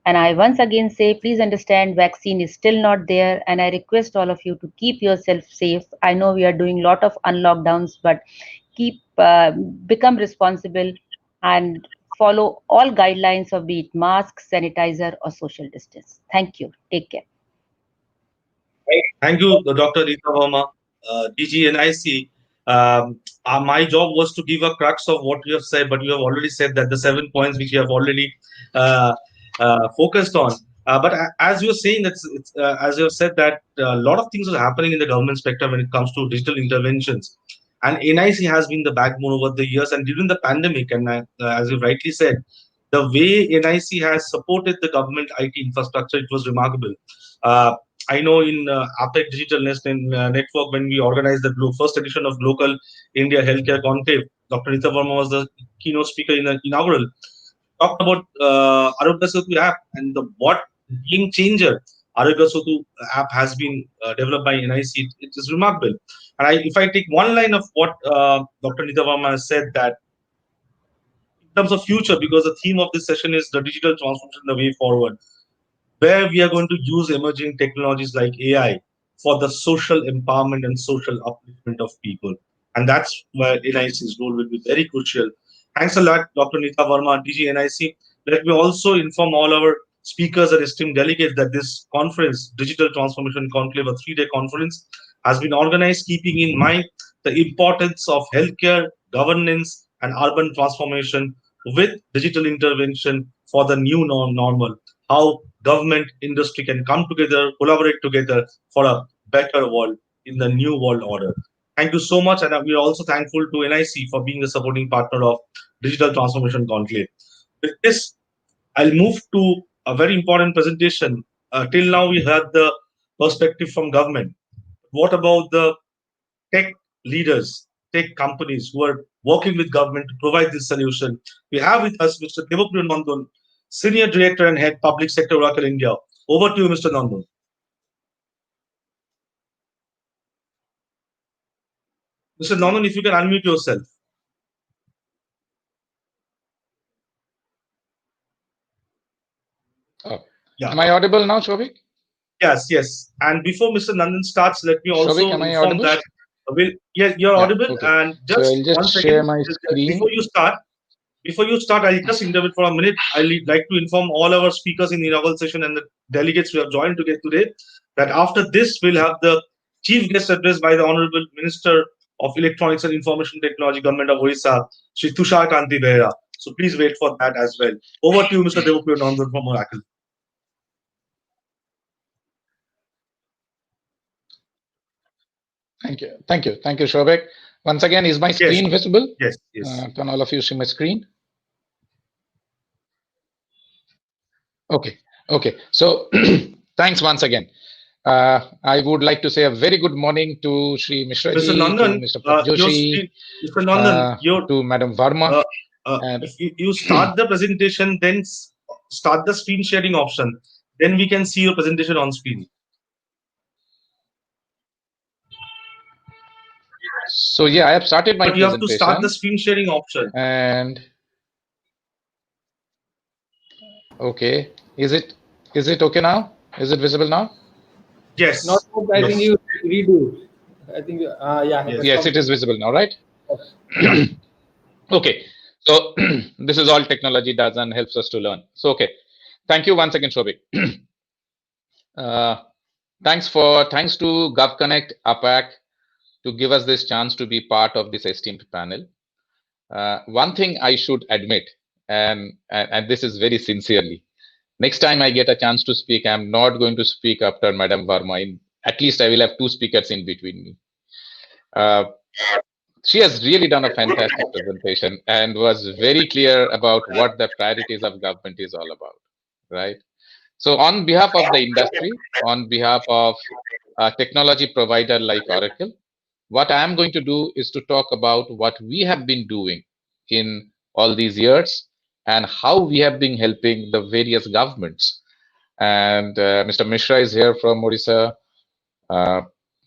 And I once again say, please understand, vaccine is still not there, and I request all of you to keep yourself safe. I know we are doing a lot of unlockdowns, but become responsible and follow all guidelines of be it mask, sanitizer, or social distance. Thank you. Take care. Thank you, Dr. Rita Verma, DGNIC. My job was to give a crux of what you have said, but you have already said that the 7 points which you have already uh, focused on. As you're saying, as you have said that a lot of things are happening in the government sector when it comes to digital interventions. And NIC has been the backbone over the years. And during the pandemic, and as you rightly said, the way NIC has supported the government IT infrastructure, it was remarkable. Uh, I know in APEC Digital Network, when we organized the first edition of Local India Healthcare Conclave, Dr. Nita Verma was the keynote speaker in the inaugural. Talked about Arogya Setu app and the what game changer Arogya Setu app has been developed by NIC. It is remarkable. And if I take one line of what Dr. Nita Verma has said, that in terms of future, because the theme of this session is the digital transformation, the way forward, where we are going to use emerging technologies like AI for the social empowerment and social upliftment of people. And that's where NIC's role will be very crucial. Thanks a lot, Dr. Nita Verma, DG NIC. Let me also inform all our speakers and esteemed delegates that this conference, Digital Transformation Conclave, a 3-day conference, has been organized keeping in mind the importance of healthcare, governance, and urban transformation with digital intervention for the new normal. How government, industry can come together, collaborate together for a better world in the new world order. Thank you so much, and we are also thankful to NIC for being a supporting partner of Digital Transformation Conclave. With this, I'll move to a very important presentation. Till now, we had the perspective from government. What about the tech leaders, tech companies who are working with government to provide this solution? We have with us Mr. Devapriya Nandan, Senior Director and Head Public Sector Oracle India. Over to you, Mr. Nandan. Mr. Nandan, if you can unmute yourself. Oh. Yeah. Am I audible now, Shobik? Yes, yes. And before Mr. Nandan starts, let me also Shobik, am I inform audible? that you're audible. Okay. And So just I'll just one share second, my screen. Before you start, I'll just intervene for a minute. I'd like to inform all our speakers in the inaugural session and the delegates who have joined today that after this, we'll have the chief guest address by the Honorable Minister of Electronics and Information Technology, Government of Odisha, Shri Tushar Kanti Behera. So please wait for that as well. Over to you, Mr. Devapriya Nandan from Oracle. Thank you, Shobik. Once again, is my screen visible? Yes. Can all of you see my screen? Okay. Okay. So thanks once again. I would like to say a very good morning to Shri Mishra Mr. ji, to Nandan, Mr. your Patjoshi, screen, Mr. Nandan, to Madam Varma, uh, and if you start the presentation, then start the screen sharing option. Then we can see your presentation on screen. so yeah, I have started my But you have to start the presentation, screen sharing option. and okay, is it okay now? Is it visible now? Not Yes. good. I think Yes. you redo. I think yeah, it Yes. has Yes, come. it is visible now, right? Yeah. Okay. So this is all technology does and helps us to learn. So okay, thank you once again, Shobik. Uh, thanks to GovConnect APAC to give us this chance to be part of this esteemed panel. One thing I should admit, and this is very sincerely, next time I get a chance to speak, I'm not going to speak after Madam Varma. At least I will have two speakers in between me. Uh, she has really done a fantastic presentation and was very clear about what the priorities of government is all about, right? So on behalf of the industry, on behalf of a technology provider like Oracle, what I am going to do is to talk about what we have been doing in all these years and how we have been helping the various governments. And Mr. Mishra is here from Odisha, uh,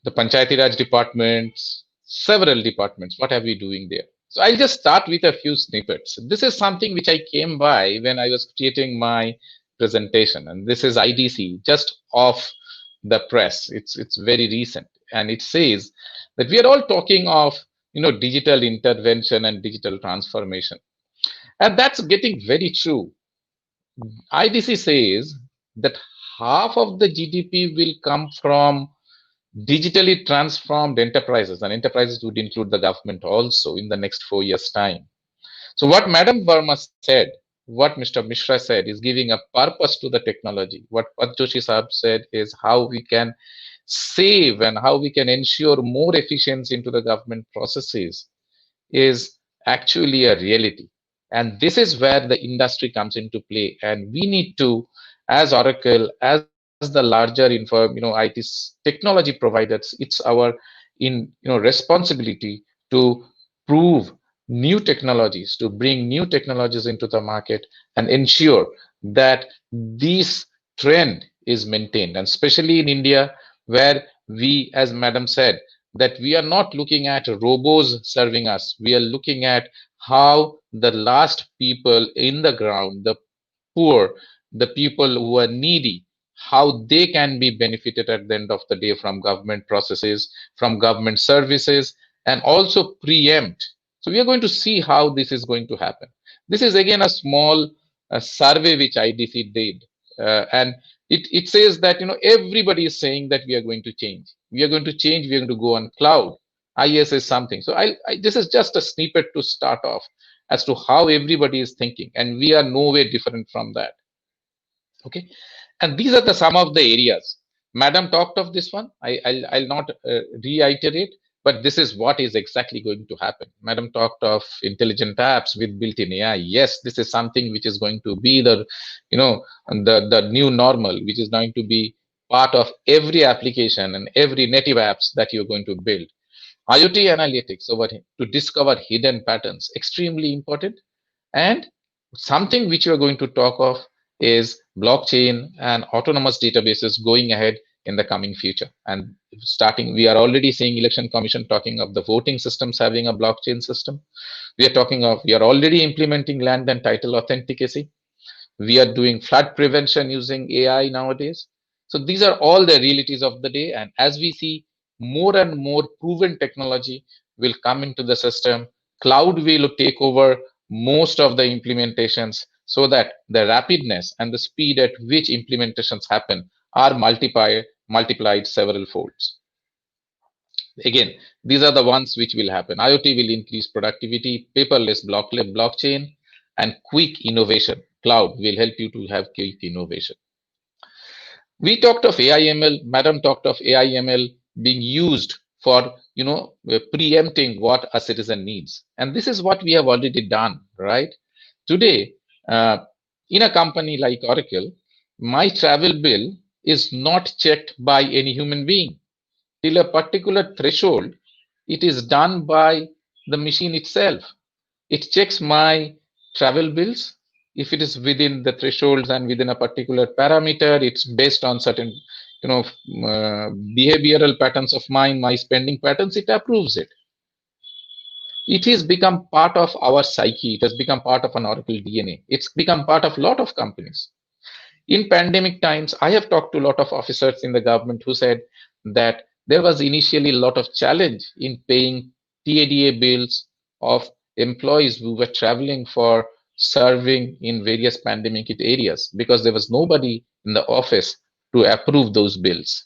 the Panchayati Raj departments, several departments. What are we doing there? So I'll just start with a few snippets. This is something which I came by when I was creating my presentation, and this is IDC, just off the press. It's very recent, and it says that we are all talking of digital intervention and digital transformation, and that's getting very true. IDC says that half of the GDP will come from digitally transformed enterprises, and enterprises would include the government also in the next 4 years' time. So, what Madam Verma said, what Mr. Mishra said, is giving a purpose to the technology. What Joshi Saab said is how we can save and how we can ensure more efficiency into the government processes is actually a reality. And this is where the industry comes into play. And we need to, as Oracle, as the larger IT technology providers, it's our responsibility to prove new technologies, to bring new technologies into the market and ensure that this trend is maintained. And especially in India, where we, as Madam said, that we are not looking at robots serving us. We are looking at how the last people in the ground, the poor, the people who are needy, how they can be benefited at the end of the day from government processes, from government services, and also preempt. So we are going to see how this is going to happen. This is again a small survey which IDC did, and it says that everybody is saying that we are going to change. We are going to change. We are going to go on cloud. IS is something. So this is just a snippet to start off as to how everybody is thinking, and we are no way different from that. Okay, and these are the some of the areas. Madam talked of this one. I'll not reiterate, but this is what is exactly going to happen. Madam talked of intelligent apps with built-in AI. Yes, this is something which is going to be the new normal, which is going to be part of every application and every native apps that you're going to build. IoT analytics over to discover hidden patterns, extremely important. And something which you're going to talk of is blockchain and autonomous databases going ahead in the coming future. And we are already seeing Election Commission talking of the voting systems having a blockchain system. We are already implementing land and title authenticacy. We are doing flood prevention using AI nowadays. So these are all the realities of the day. And as we see, more and more proven technology will come into the system. Cloud will take over most of the implementations so that the rapidness and the speed at which implementations happen are multiplied several folds. Again, these are the ones which will happen. IoT will increase productivity, paperless blockchain, and quick innovation. Cloud will help you to have quick innovation. We talked of AI/ML. Madam talked of AI/ML being used for preempting what a citizen needs, and this is what we have already done. Right today, in a company like Oracle, my travel bill is not checked by any human being. Till a particular threshold, it is done by the machine itself. It checks my travel bills. If it is within the thresholds and within a particular parameter, it's based on certain, behavioral patterns of mine, my spending patterns, it approves it. It has become part of our psyche. It has become part of an Oracle DNA. It's become part of a lot of companies. In pandemic times, I have talked to a lot of officers in the government who said that there was initially a lot of challenge in paying TADA bills of employees who were traveling for serving in various pandemic areas because there was nobody in the office to approve those bills.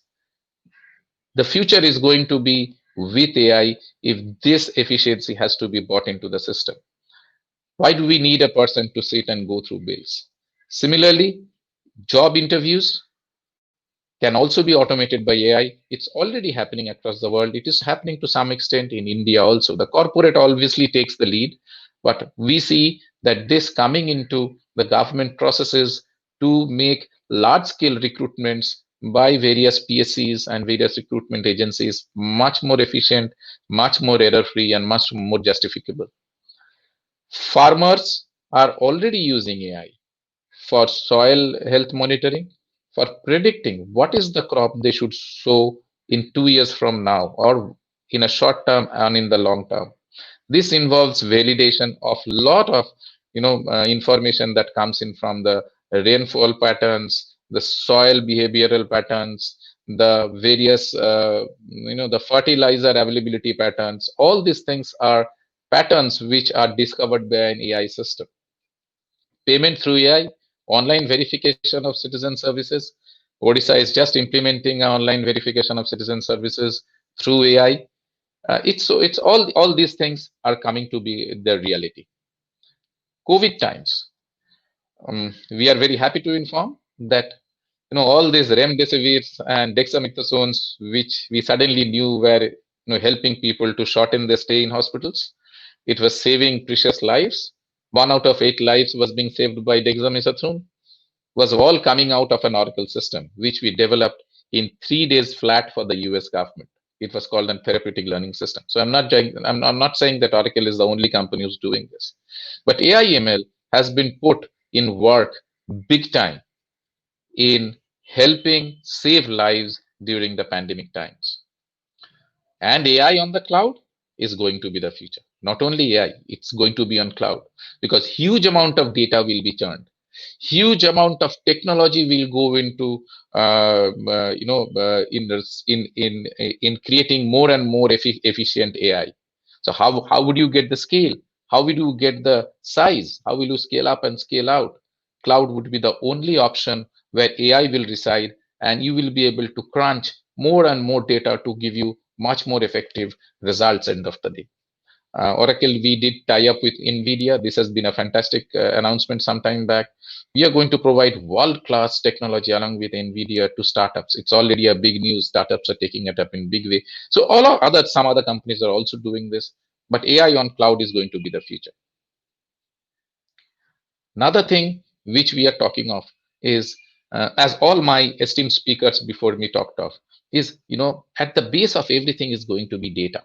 The future is going to be with AI if this efficiency has to be brought into the system. Why do we need a person to sit and go through bills? Similarly, job interviews can also be automated by AI. It's already happening across the world. It is happening to some extent in India also. The corporate obviously takes the lead, but we see that this coming into the government processes to make large scale recruitments by various PSCs and various recruitment agencies much more efficient, much more error free, and much more justificable. Farmers are already using AI for soil health monitoring, for predicting what is the crop they should sow in 2 years from now, or in a short term and in the long term. This involves validation of lot of information that comes in from the rainfall patterns, the soil behavioral patterns, the various the fertilizer availability patterns. All these things are patterns which are discovered by an AI system. Payment through AI, online verification of citizen services. Odisha is just implementing online verification of citizen services through AI. It's all these things are coming to be the reality. COVID times. We are very happy to inform that all these remdesivir and dexamethasones, which we suddenly knew were helping people to shorten their stay in hospitals, it was saving precious lives. 1 out of 8 lives was being saved by dexamethasone. Was all coming out of an Oracle system, which we developed in 3 days flat for the US government. It was called a therapeutic learning system. So I'm not saying that Oracle is the only company who's doing this, but AI ML has been put in work big time in helping save lives during the pandemic times. And AI on the cloud is going to be the future. Not only AI, it's going to be on cloud because huge amount of data will be churned. Huge amount of technology will go into in creating more and more efficient AI. So how would you get the scale? How would you get the size? How will you scale up and scale out? Cloud would be the only option where AI will reside, and you will be able to crunch more and more data to give you much more effective results end of the day. Oracle, we did tie up with NVIDIA. This has been a fantastic announcement some time back. We are going to provide world-class technology along with NVIDIA to startups. It's already a big news. Startups are taking it up in big way. So some other companies are also doing this, but AI on cloud is going to be the future. Another thing which we are talking of is, as all my esteemed speakers before me talked of, is, at the base of everything is going to be data.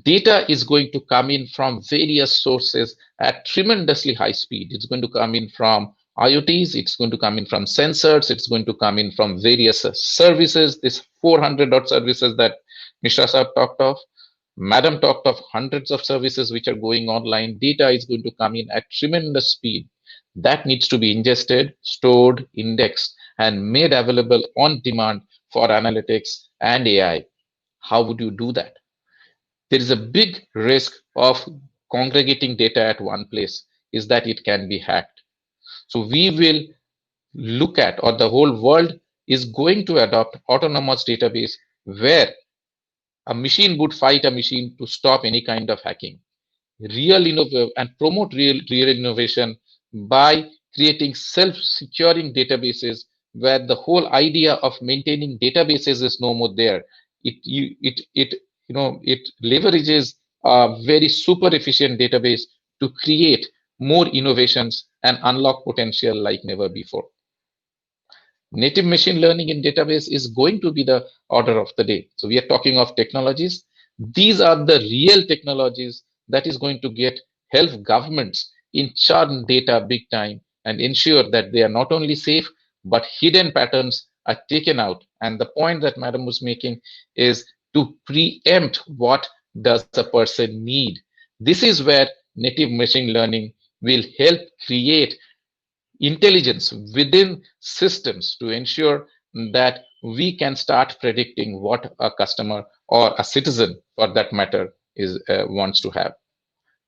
Data is going to come in from various sources at tremendously high speed. It's going to come in from IoTs, it's going to come in from sensors, it's going to come in from various services, this 400 odd services that Mishra Saab talked of. Madam talked of hundreds of services which are going online. Data is going to come in at tremendous speed. That needs to be ingested, stored, indexed, and made available on demand for analytics and AI. How would you do that? There is a big risk of congregating data at one place, is that it can be hacked. So we will look at, or the whole world is going to adopt autonomous database where a machine would fight a machine to stop any kind of hacking. Real innovation and promote real innovation by creating self-securing databases where the whole idea of maintaining databases is no more there. It leverages a very super efficient database to create more innovations and unlock potential like never before. native machine learning in database is going to be the order of the day. So we are talking of technologies. These are the real technologies that is going to help governments in churn data big time and ensure that they are not only safe, but hidden patterns are taken out. And the point that Madam was making is to preempt what does a person need. This is where native machine learning will help create intelligence within systems to ensure that we can start predicting what a customer or a citizen for that matter is wants to have.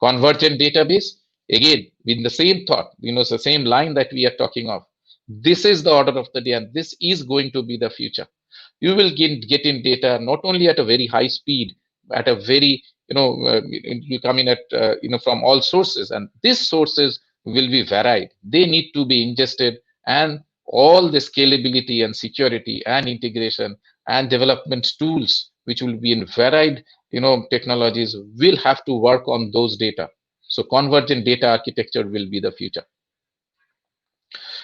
Convergent database, again with the same thought, the same line that we are talking of. This is the order of the day, and this is going to be the future. You will get in data not only at a very high speed, at a very you come in at from all sources, and these sources will be varied. They need to be ingested, and all the scalability and security and integration and development tools which will be in varied technologies will have to work on those data. So convergent data architecture will be the future.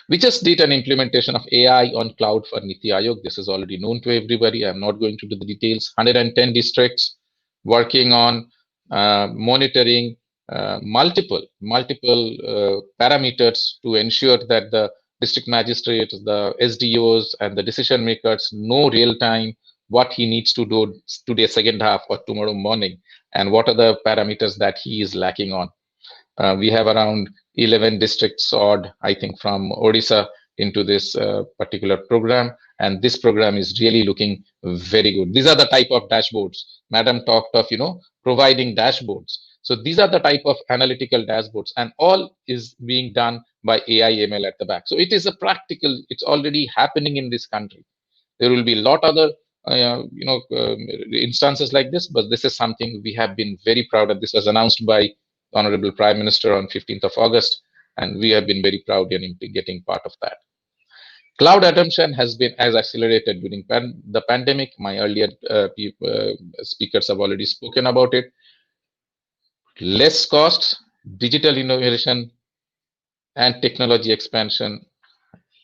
We just did an implementation of AI on cloud for Niti Aayog. This is already known to everybody. I'm not going to do the details. 110 districts working on monitoring multiple parameters to ensure that the district magistrates, the SDOs, and the decision makers know real time what he needs to do today, second half, or tomorrow morning, and what are the parameters that he is lacking on. We have around 11 districts odd, I think, from Odisha into this particular program. And this program is really looking very good. These are the type of dashboards. Madam talked of, providing dashboards. So these are the type of analytical dashboards, and all is being done by AI ML at the back. So it is a practical, it's already happening in this country. There will be a lot other instances like this, but this is something we have been very proud of. This was announced by Honorable Prime Minister on 15th of August, and we have been very proud in getting part of that. Cloud adoption has been as accelerated during the pandemic. My earlier speakers have already spoken about it. Less costs, digital innovation, and technology expansion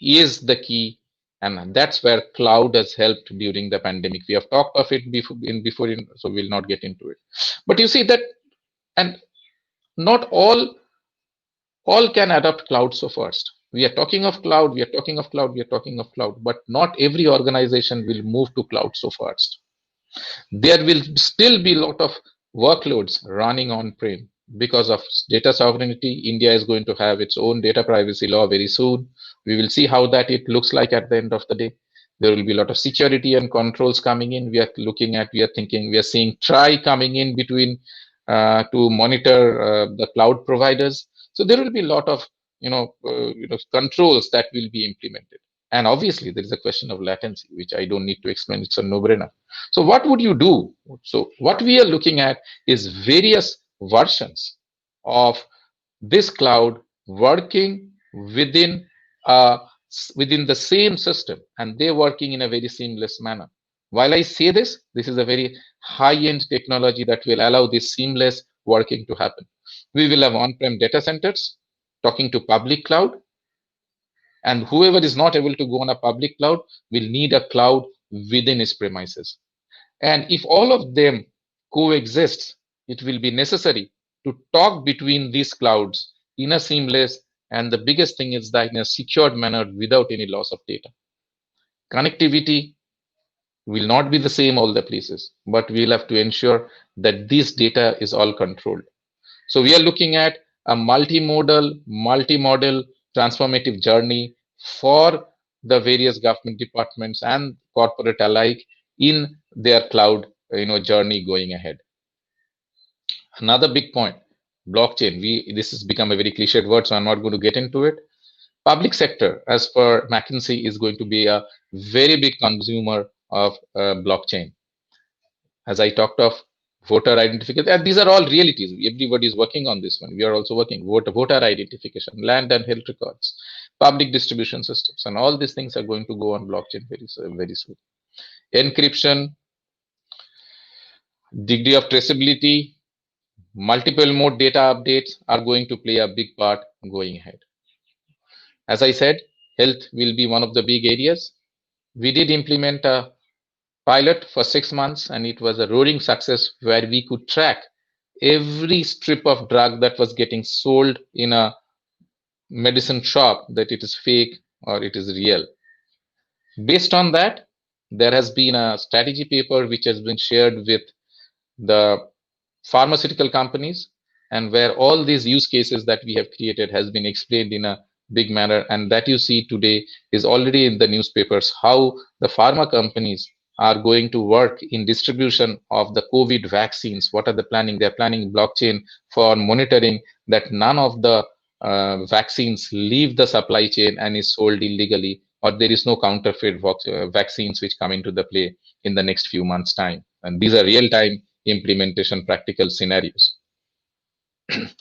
is the key, and that's where cloud has helped during the pandemic. We have talked of it before, so we'll not get into it. But you see that, and not all can adopt cloud so first. We are talking of cloud, but not every organization will move to cloud so fast. There will still be a lot of workloads running on-prem because of data sovereignty. India is going to have its own data privacy law very soon. We will see how that it looks like at the end of the day. There will be a lot of security and controls coming in. We are seeing TRAI coming in between to monitor the cloud providers. So there will be a lot of controls that will be implemented. And obviously there is a question of latency, which I don't need to explain. It's a no-brainer. So what would you do? So what we are looking at is various versions of this cloud working within the same system, and they're working in a very seamless manner. While I say this is a very high-end technology that will allow this seamless working to happen. We will have on-prem data centers talking to public cloud, and whoever is not able to go on a public cloud will need a cloud within his premises. And if all of them coexist, it will be necessary to talk between these clouds in a seamless, and the biggest thing is that in a secured manner without any loss of data. Connectivity will not be the same all the places, but we'll have to ensure that this data is all controlled. So we are looking at a multimodal, multi-model transformative journey for the various government departments and corporate alike in their cloud journey going ahead. Another big point, blockchain. This has become a very cliched word, so I'm not going to get into it. Public sector, as per McKinsey, is going to be a very big consumer of blockchain. As I talked of, voter identification, and these are all realities. Everybody is working on this one. We are also working voter identification, land and health records, public distribution systems, and all these things are going to go on blockchain very soon. Encryption, degree of traceability, multiple mode data updates are going to play a big part going ahead. As I said, health will be one of the big areas. We did implement a pilot for 6 months, and it was a roaring success where we could track every strip of drug that was getting sold in a medicine shop, that it is fake or it is real. Based on that, there has been a strategy paper which has been shared with the pharmaceutical companies, and where all these use cases that we have created has been explained in a big manner, and that you see today is already in the newspapers, how the pharma companies are going to work in distribution of the COVID vaccines. What are the planning? They're planning blockchain for monitoring that none of the vaccines leave the supply chain and is sold illegally, or there is no counterfeit vaccines which come into the play in the next few months' time. And these are real-time implementation practical scenarios.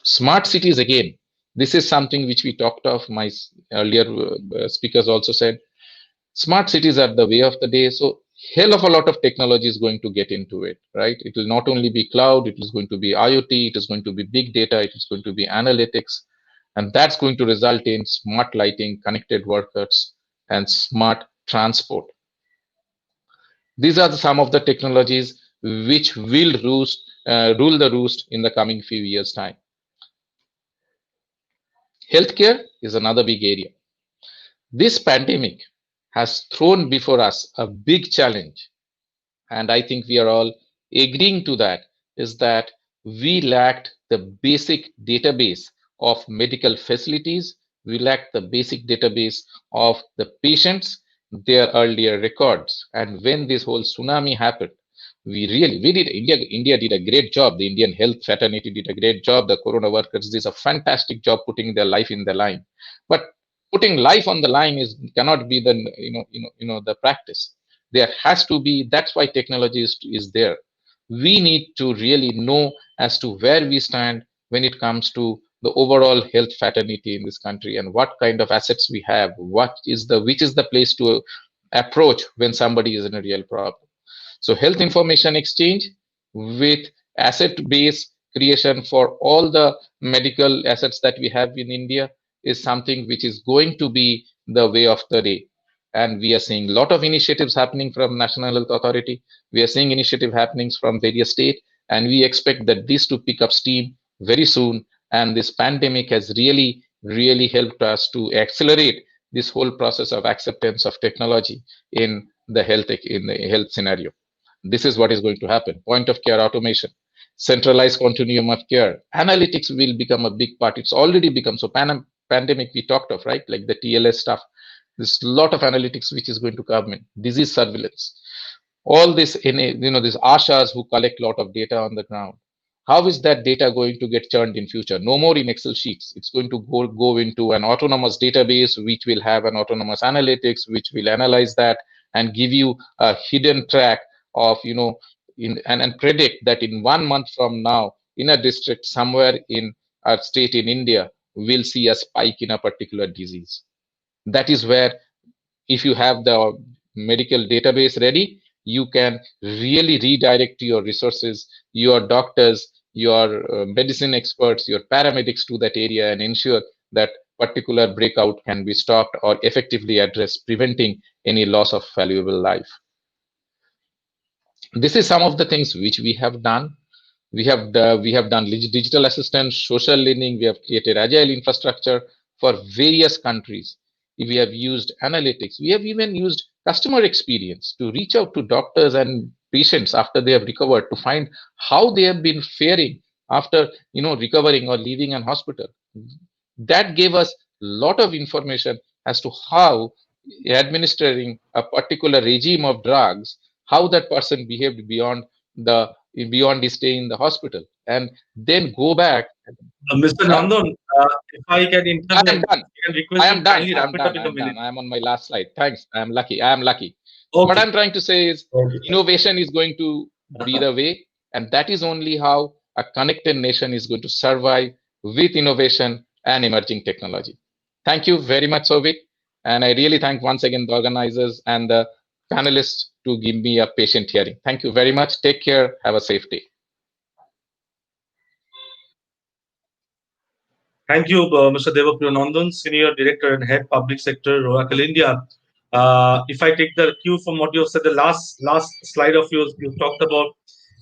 Smart cities, again, this is something which we talked of. My earlier speakers also said smart cities are the way of the day. So hell of a lot of technology is going to get into it, right? It will not only be cloud, it is going to be IoT, it is going to be big data, it is going to be analytics, and that's going to result in smart lighting, connected workers, and smart transport. These are some of the technologies which will rule the roost in the coming few years' time. Healthcare is another big area. This pandemic has thrown before us a big challenge, and I think we are all agreeing to that, is that we lacked the basic database of medical facilities. We lacked the basic database of the patients, their earlier records. And when this whole tsunami happened, India did a great job. The Indian health fraternity did a great job. The corona workers did a fantastic job putting their life in the line. But putting life on the line cannot be the the practice. There has to be. That's why technology is there. We need to really know as to where we stand when it comes to the overall health fraternity in this country, and what kind of assets we have. Which is the place to approach when somebody is in a real problem. So health information exchange with asset base creation for all the medical assets that we have in India is something which is going to be the way of the day. And we are seeing a lot of initiatives happening from National Health Authority. We are seeing initiative happenings from various states, and we expect that this to pick up steam very soon. And this pandemic has really, really helped us to accelerate this whole process of acceptance of technology in the health scenario. This is what is going to happen. Point of care automation, centralized continuum of care, analytics will become a big part. It's already become so. Pandemic we talked of, right? Like the TLS stuff. There's a lot of analytics which is going to come in. Disease surveillance, all this in these ashas who collect a lot of data on the ground. How is that data going to get churned in future? No more in Excel sheets. It's going to go into an autonomous database which will have an autonomous analytics which will analyze that and give you a hidden track of and predict that in 1 month from now in a district somewhere in a state in India we'll see a spike in a particular disease. That is where, if you have the medical database ready, you can really redirect your resources, your doctors, your medicine experts, your paramedics to that area and ensure that particular breakout can be stopped or effectively addressed, preventing any loss of valuable life. This is some of the things which we have done. We have done digital assistance, social learning. We have created agile infrastructure for various countries. We have used analytics. We have even used customer experience to reach out to doctors and patients after they have recovered to find how they have been faring after recovering or leaving an hospital. That gave us a lot of information as to how administering a particular regime of drugs, how that person behaved beyond his stay in the hospital, and then go back. Mr. Nandan, if I can intervene, I am done. I can request I you am to done. kindly wrap it up in a minute. I am on my last slide. Thanks. I am lucky. I am lucky. Okay. What I'm trying to say is Okay. innovation is going to be the way, and that is only how a connected nation is going to survive with innovation and emerging technology. Thank you very much, Souvik. And I really thank once again the organizers and the panelists to give me a patient hearing. Thank you very much. Take care. Have a safe day. Thank you, Mr. Devapriya Nandan, Senior Director and Head Public Sector, Oracle India. If I take the cue from what you said, the last slide of yours, you talked about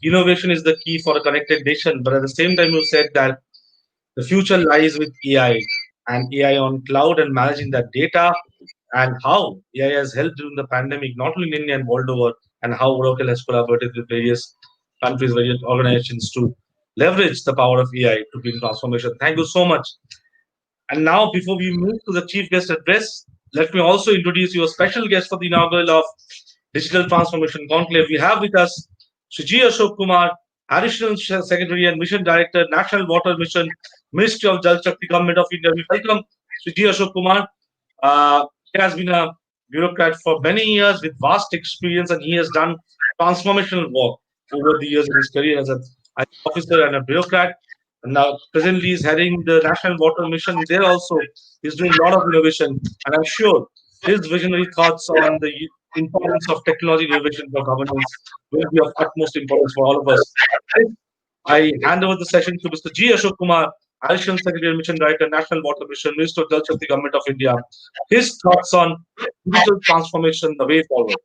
innovation is the key for a connected nation. But at the same time, you said that the future lies with AI and AI on cloud and managing that data, and how AI has helped during the pandemic, not only in India and world over, and how Oracle has collaborated with various countries, various organizations to leverage the power of AI to bring transformation. Thank you so much. And now, before we move to the chief guest address, let me also introduce you a special guest for the inaugural of Digital Transformation Conclave. We have with us Shri Ashok Kumar, Additional Secretary and Mission Director, National Water Mission, Ministry of Jal Shakti, Government of India. We welcome Shri Ashok Kumar. He has been a bureaucrat for many years with vast experience, and he has done transformational work over the years in his career as an officer and a bureaucrat. And now, presently, he's heading the National Water Mission. There also, he's doing a lot of innovation, and I'm sure his visionary thoughts on the importance of technology innovation for governance will be of utmost importance for all of us. I hand over the session to Mr. G. Ashok Kumar, Additional Secretary and Mission Director, National Water Mission, Minister of Jal Shakti, Government of India. His thoughts on digital transformation, the way forward.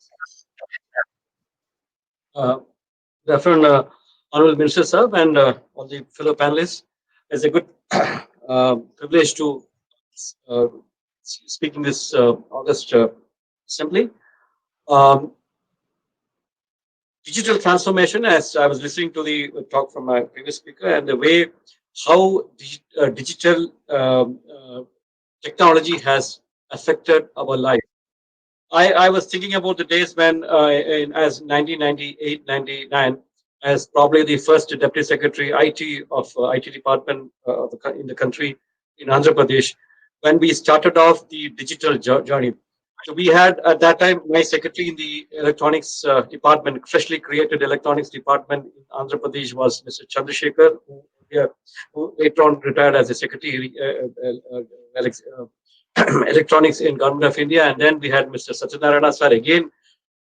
Good afternoon, Honorable Minister Sir, and all the fellow panelists. It's a good privilege to uh, speak in this August assembly. Um, Digital transformation, as I was listening to the talk from my previous speaker, and the way how digital technology has affected our life. I was thinking about the days when, as 1998, 99, as probably the first Deputy Secretary IT of IT department in the country in Andhra Pradesh, when we started off the digital journey. So we had at that time my secretary in the electronics department, freshly created electronics department in Andhra Pradesh was Mr. Chandrasekhar, who later on retired as a secretary electronics in Government of India, and then we had Mr. Satyanarayana sir again,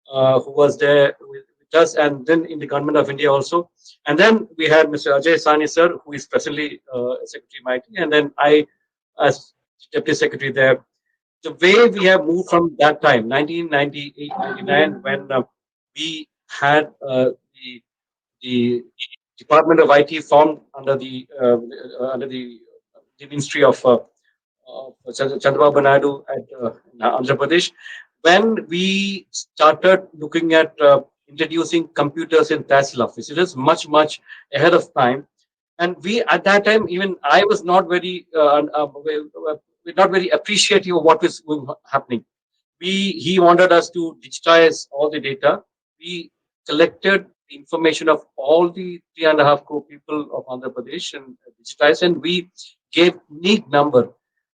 who was there with us, and then in the Government of India also, and then we had Mr. Ajay Sani sir, who is presently Secretary MIT, and then I as Deputy Secretary there. The way we have moved from that time, 1998, 99, when we had the Department of IT formed under the Ministry of Chandrababu Naidu at Andhra Pradesh, when we started looking at introducing computers in Tehsil office. It is much ahead of time, and we at that time, even I was not very appreciative of what was happening. He wanted us to digitize all the data. We collected the information of all the 3.5 crore people of Andhra Pradesh and digitized, and we gave unique number,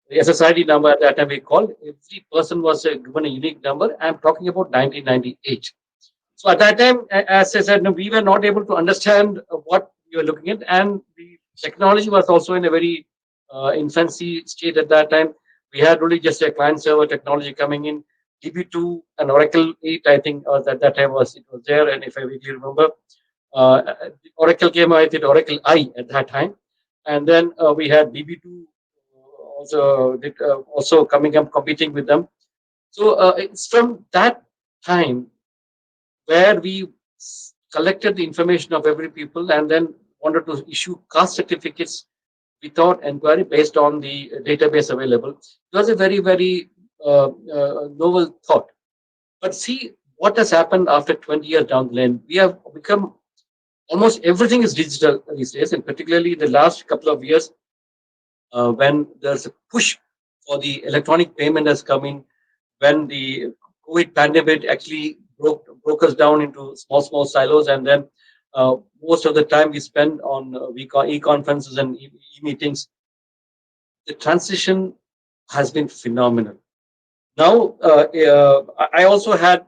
the SSID number at that time we called. Every person was given a unique number. I'm talking about 1998. So at that time, as I said, no, we were not able to understand what we were looking at, and the technology was also in a very infancy state at that time. We had really just a client server technology coming in. DB2 and Oracle 8, I think, at that time was there, and if I really remember, Oracle came out with Oracle I at that time, and then we had DB2 also coming up competing with them. So it's from that time where we collected the information of every people and then wanted to issue caste certificates without inquiry based on the database available. It was a very novel thought. But see what has happened after 20 years down the line. We have become almost everything is digital these days, and particularly the last couple of years, when there's a push for the electronic payment has come in, when the COVID pandemic actually broke us down into small silos, and then most of the time we spend on e-conferences and e-meetings. The transition has been phenomenal. Now, I also had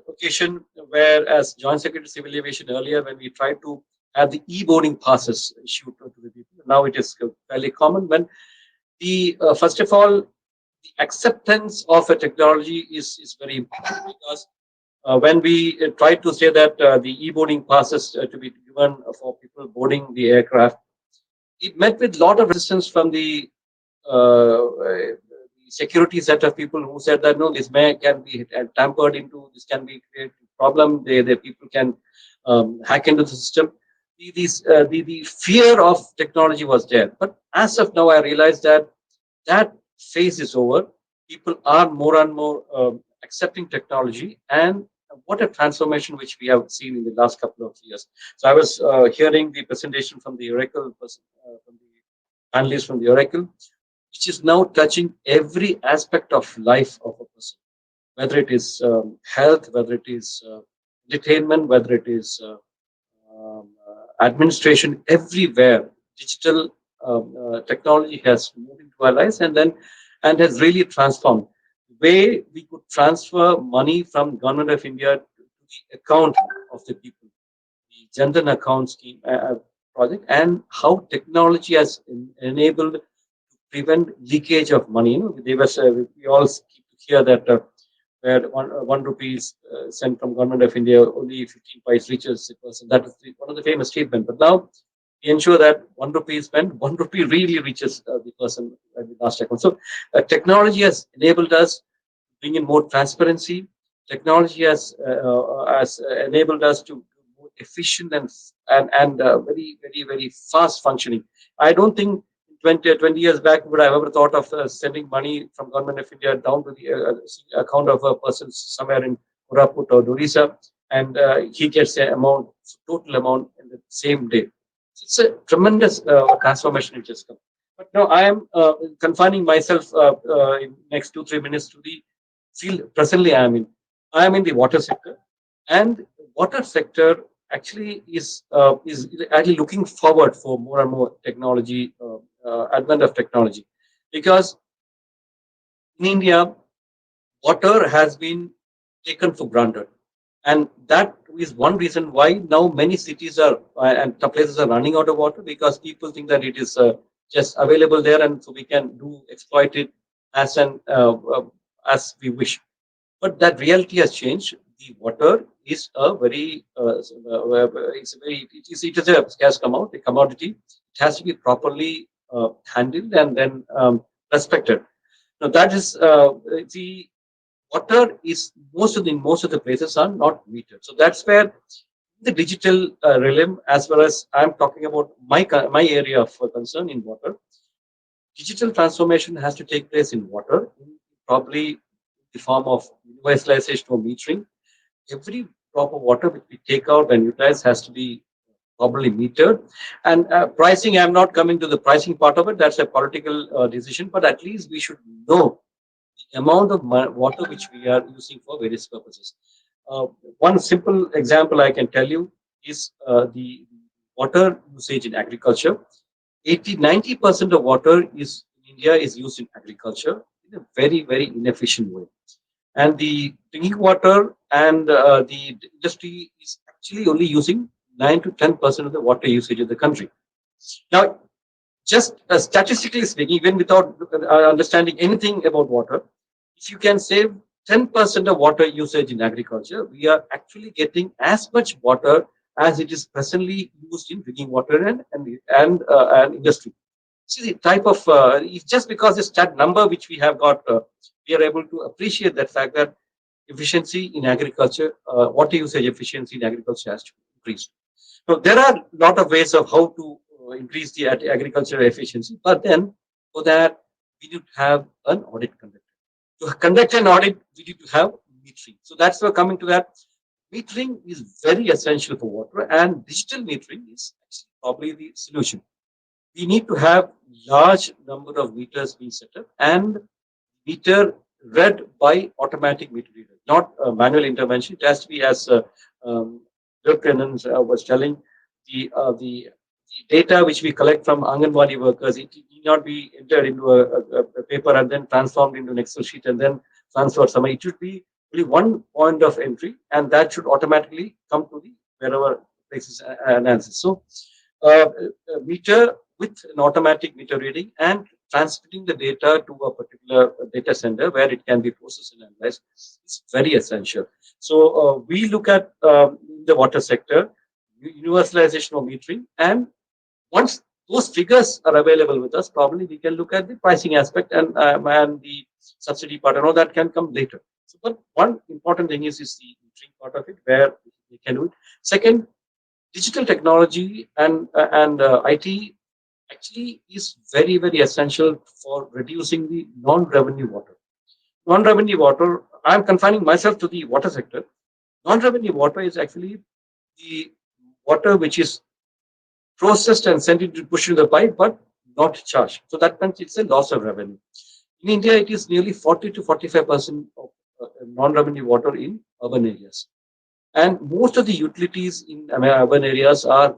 occasion where, as Joint Secretary Civil Aviation earlier, when we tried to have the e-boarding passes issued to the people. Now it is fairly common. When the first of all, the acceptance of a technology is very important, because when we tried to say that the e-boarding passes to be given for people boarding the aircraft, it met with a lot of resistance from the the security set of people who said that no, this may can be tampered into, this can be create problem. The people can hack into the system. The fear of technology was there, but as of now, I realized that that phase is over. People are more and more accepting technology, and what a transformation which we have seen in the last couple of years. So I was hearing the presentation from the Oracle person, from the analyst from the Oracle, which is now touching every aspect of life of a person, whether it is health, whether it is entertainment, whether it is administration, everywhere. Digital technology has moved into our lives, and has really transformed the way we could transfer money from Government of India to the account of the people, the Jandan account scheme project, and how technology has enabled to prevent leakage of money. You know, they were, we all keep to hear that where one rupee is sent from Government of India, only 15 pice reaches the person. That is one of the famous statements. But now we ensure that 1 rupee is spent, 1 rupee really reaches the person at the last account. So technology has enabled us to bring in more transparency. Technology has enabled us to be more efficient and very fast functioning. I don't think 20 years back would I have ever thought of sending money from Government of India down to the account of a person somewhere in Koraput or Odisha, and he gets the amount, total amount in the same day. It's a tremendous transformation which has come. But now I am confining myself in next 2-3 minutes to the field presently I am in. I am in the water sector, and water sector actually is actually looking forward for more and more technology, advent of technology, because in India, water has been taken for granted, and that is one reason why now many cities are and the places are running out of water, because people think that it is just available there, and so we can do exploit it as an as we wish. But that reality has changed. The water is a very it's a very it is a scarce amount, a commodity. It has to be properly handled and then respected. Now that is the water is most of the places are not metered. So that's where the digital realm, as well as I'm talking about my area of concern in water, digital transformation has to take place in water, probably the form of universalization or metering. Every drop of water which we take out and utilize has to be properly metered. And pricing, I'm not coming to the pricing part of it. That's a political decision, but at least we should know the amount of water which we are using for various purposes. Uh, One simple example I can tell you is the water usage in agriculture. 80-90% of water is in India is used in agriculture in a very inefficient way, and the drinking water and the industry is actually only using 9 to 10% of the water usage of the country. Now, just statistically speaking, even without understanding anything about water, if you can save 10% of water usage in agriculture, we are actually getting as much water as it is presently used in drinking water and industry. See the type of just because this stat number which we have got, we are able to appreciate that fact that efficiency in agriculture, water usage efficiency in agriculture has to increase. So there are a lot of ways of how to increase the agricultural efficiency, but then for that we need to have an audit conducted. To conduct an audit, we need to have metering. So that's where coming to that. Metering is very essential for water, and digital metering is actually probably the solution. We need to have large number of meters being set up, and meter read by automatic meter reader, not manual intervention. It has to be as Dr. Anand was telling, the, uh, the the data which we collect from Anganwadi workers, it need not be entered into a paper and then transformed into an Excel sheet and then transferred somewhere. It should be only one point of entry, and that should automatically come to the wherever places analysis. So, meter with an automatic meter reading and transmitting the data to a particular data center where it can be processed and analyzed is very essential. So, we look at the water sector, universalization of metering, and once those figures are available with us. Probably we can look at the pricing aspect and the subsidy part, and all that can come later. So, but one important thing is the metering part of it, where we can do it. Second, digital technology and IT actually is very, very essential for reducing the non-revenue water. Non-revenue water, I'm confining myself to the water sector. Non-revenue water is actually the water which is processed and sent into pushed into the pipe, but not charged. So that means it's a loss of revenue. In India, it is nearly 40 to 45% of non-revenue water in urban areas, and most of the utilities in urban areas are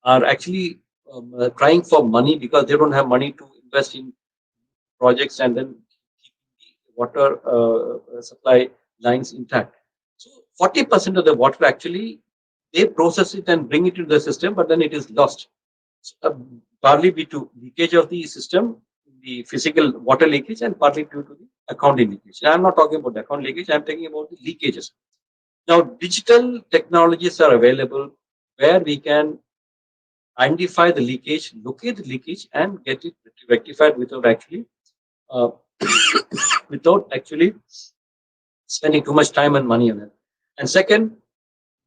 actually crying for money because they don't have money to invest in projects and then keep the water supply lines intact. So 40% of the water actually they process it and bring it into the system, but then it is lost. So, partly due to leakage of the system, the physical water leakage, and partly due to the accounting leakage. And I'm not talking about the account leakage, I'm talking about the leakages. Now, digital technologies are available where we can identify the leakage, locate the leakage, and get it rectified without actually uh, without actually spending too much time and money on it. And second,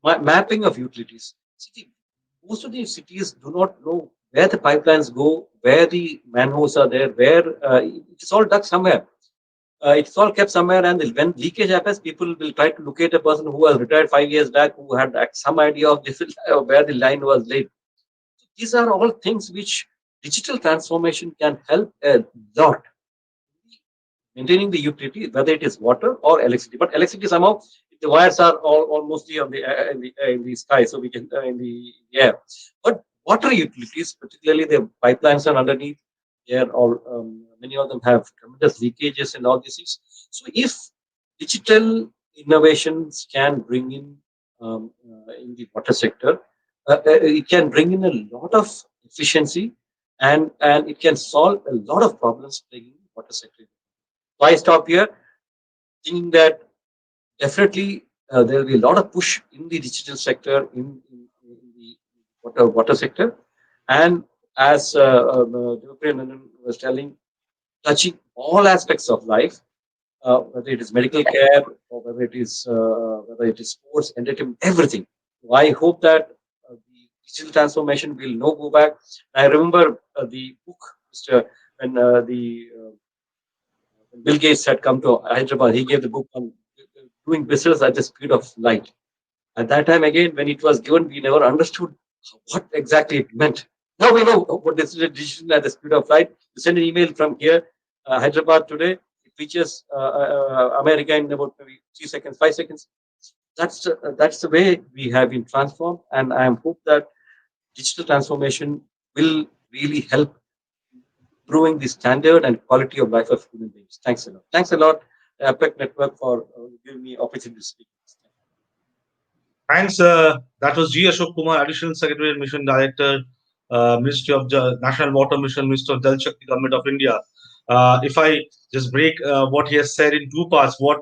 mapping of utilities. See, most of these cities do not know where the pipelines go, where the manholes are there, where it's all dug somewhere. It's all kept somewhere, and when leakage happens, people will try to locate a person who was retired 5 years back, who had some idea of this, where the line was laid. These are all things which digital transformation can help a lot maintaining the utility, whether it is water or electricity. But electricity somehow the wires are all mostly on the in the sky, so we can in the air. But water utilities, particularly the pipelines are underneath. They are all many of them have tremendous leakages and all these things. So if digital innovations can bring in the water sector, it can bring in a lot of efficiency and it can solve a lot of problems plaguing the water sector. Why stop here? Thinking that definitely there will be a lot of push in the digital sector in the water sector, and as Jyotirendran was telling, touching all aspects of life, whether it is medical care or whether it is sports, entertainment, everything. So I hope that the digital transformation will no go back. I remember the book, Mr. when when Bill Gates had come to Hyderabad, he gave the book on doing business at the speed of light. At that time, again, when it was given, we never understood what exactly it meant. Now we know what is digital at the speed of light. You send an email from here, Hyderabad today, it reaches America in about maybe 3 seconds, 5 seconds. That's the way we have been transformed, and I am hope that digital transformation will really help improving the standard and quality of life of human beings. Thanks a lot. Thanks a lot, APEC Network, for giving me opportunity to speak. Thanks. That was G. Ashok Kumar, Additional Secretary and Mission Director, Ministry of National Water Mission, Minister of Jal Shakti, Government of India. If I just break what he has said in two parts, what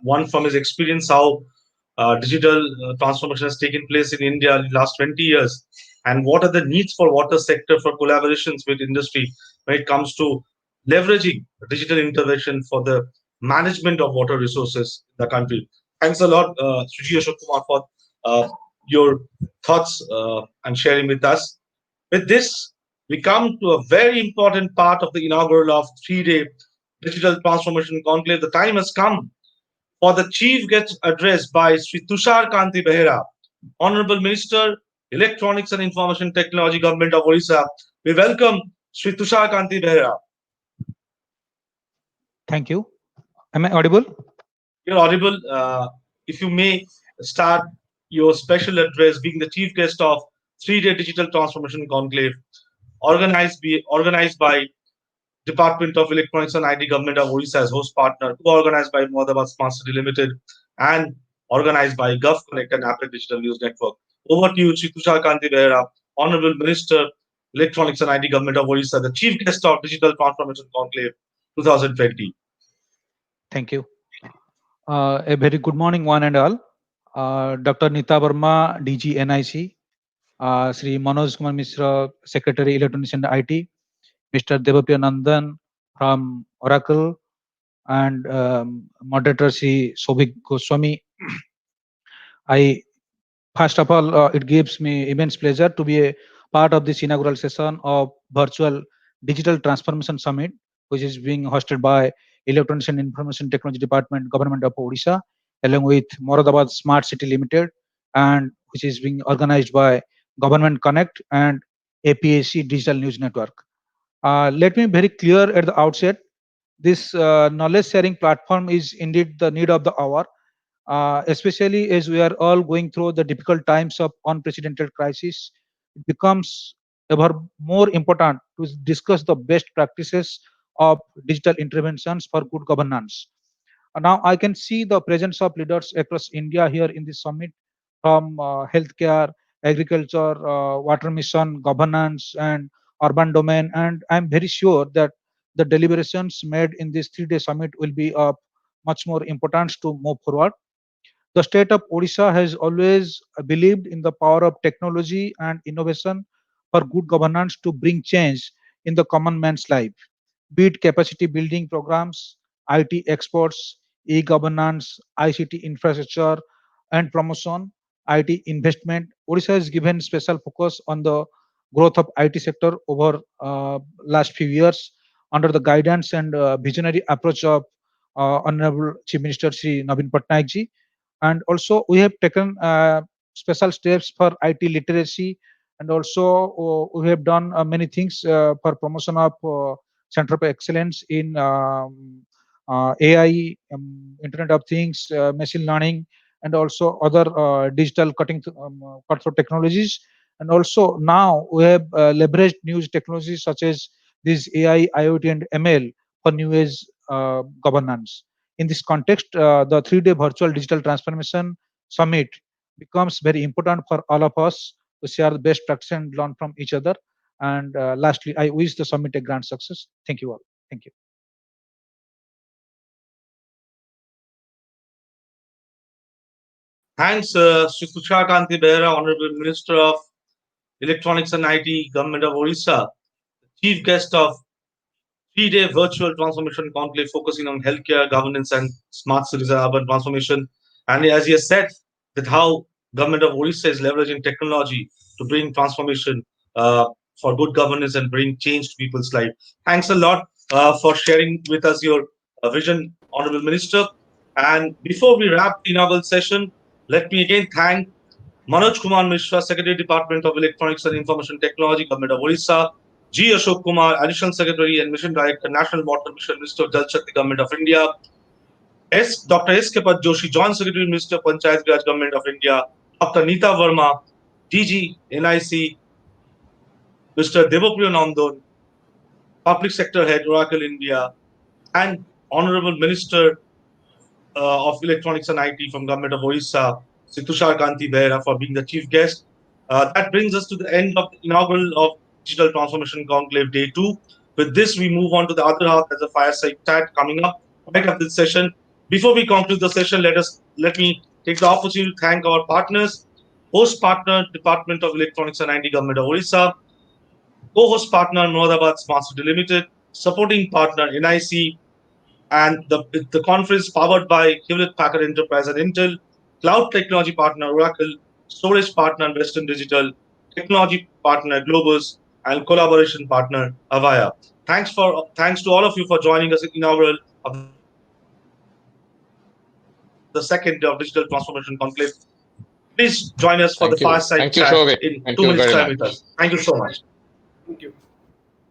one from his experience, how digital transformation has taken place in India in the last 20 years, and what are the needs for water sector for collaborations with industry when it comes to leveraging digital intervention for the management of water resources in the country. Thanks a lot, Sri Ashok Kumar, for your thoughts and sharing with us. With this, we come to a very important part of the inaugural of 3-day digital transformation conclave. The time has come for the chief guest address by Sri Tushar Kanti Behera, Honorable Minister, Electronics and Information Technology, Government of Odisha. We welcome Sri Tushar Kanti Behera. Thank you. Am I audible? You're audible. If you may start your special address, being the chief guest of 3-day digital transformation conclave, organized by Department of Electronics and IT, Government of Odisha as host partner, co-organized by Moradabad Smart City Limited, and organized by GovConnect and APEC Digital News Network. Over to you, Sri Tushar Kanti Behera, Honorable Minister, Electronics and IT, Government of Odisha, the chief guest of Digital Transformation Conclave 2020. Thank you. A very good morning, one and all. Dr. Nita Verma, DG NIC, Sri Manoj Kumar Mishra, Secretary Electronics and IT, Mr. Devapriya Nandan from Oracle, and moderator Sri Sobhik Goswami. I First of all, it gives me immense pleasure to be a part of this inaugural session of Virtual Digital Transformation Summit, which is being hosted by Electronics and Information Technology Department, Government of Odisha, along with Moradabad Smart City Limited, and which is being organized by Government Connect and APAC Digital News Network. Let me be very clear at the outset, this knowledge sharing platform is indeed the need of the hour, especially as we are all going through the difficult times of unprecedented crisis. It becomes ever more important to discuss the best practices of digital interventions for good governance. Now I can see the presence of leaders across India here in this summit, from healthcare, agriculture, water mission, governance, and urban domain. And I'm very sure that the deliberations made in this 3-day summit will be of much more importance to move forward. The state of Odisha has always believed in the power of technology and innovation for good governance to bring change in the common man's life, be it capacity building programs, IT exports, e-governance, ICT infrastructure and promotion, IT investment. Odisha has given special focus on the growth of IT sector over last few years under the guidance and visionary approach of Honorable Chief Minister Sri Naveen Patnaik ji. And also we have taken special steps for IT literacy, and also we have done many things for promotion of Center of Excellence in AI, Internet of Things, machine learning, and also other digital cutthroat technologies. And also now we have leveraged new technologies such as this AI, IoT, and ML for new age governance. In this context, the 3-day virtual digital transformation summit becomes very important for all of us to share the best practice and learn from each other. And lastly, I wish the summit a grand success. Thank you all. Thank you. Thanks, Sri Tushar Kanti Behera, Honorable Minister of Electronics and IT, Government of Odisha, chief guest of 3-day virtual transformation conclave focusing on healthcare, governance, and smart cities and urban transformation. And as he has said, that how Government of Odisha is leveraging technology to bring transformation for good governance and bring change to people's life. Thanks a lot for sharing with us your vision, Honorable Minister. And before we wrap the inaugural session, let me again thank Manoj Kumar Mishra, Secretary, Department of Electronics and Information Technology, Government of Odisha; G. Ashok Kumar, Additional Secretary and Mission Director, National Water Mission, Minister of Jal Shakti, Government of India; Dr. S. Kapat Joshi, Joint Secretary, Minister of Panchayat Raj, Government of India; Dr. Neeta Verma, DG, NIC; Mr. Devapriya Nandan, Public Sector Head, Oracle India; and Honorable Minister of Electronics and IT from Government of Odisha, Sri Tushar Kanti Behera, for being the chief guest. That brings us to the end of the inaugural of Digital Transformation Conclave Day 2. With this, we move on to the other half as a fireside chat coming up right after this session. Before we conclude the session, let me take the opportunity to thank our partners. Host partner, Department of Electronics and IT, Government of Odisha; co-host partner, Moradabad Smart City Limited; supporting partner, NIC; and the conference powered by Hewlett Packard Enterprise and Intel; cloud technology partner Oracle; storage partner Western Digital; technology partner Globus; and collaboration partner Avaya. Thanks to all of you for joining us in inaugural of the second day of Digital Transformation Conclave. Please join us for the fireside chat in 2 minutes time with us. Thank you. Thank you so Thank you, much. Souvik. Thank you very much. Thank you.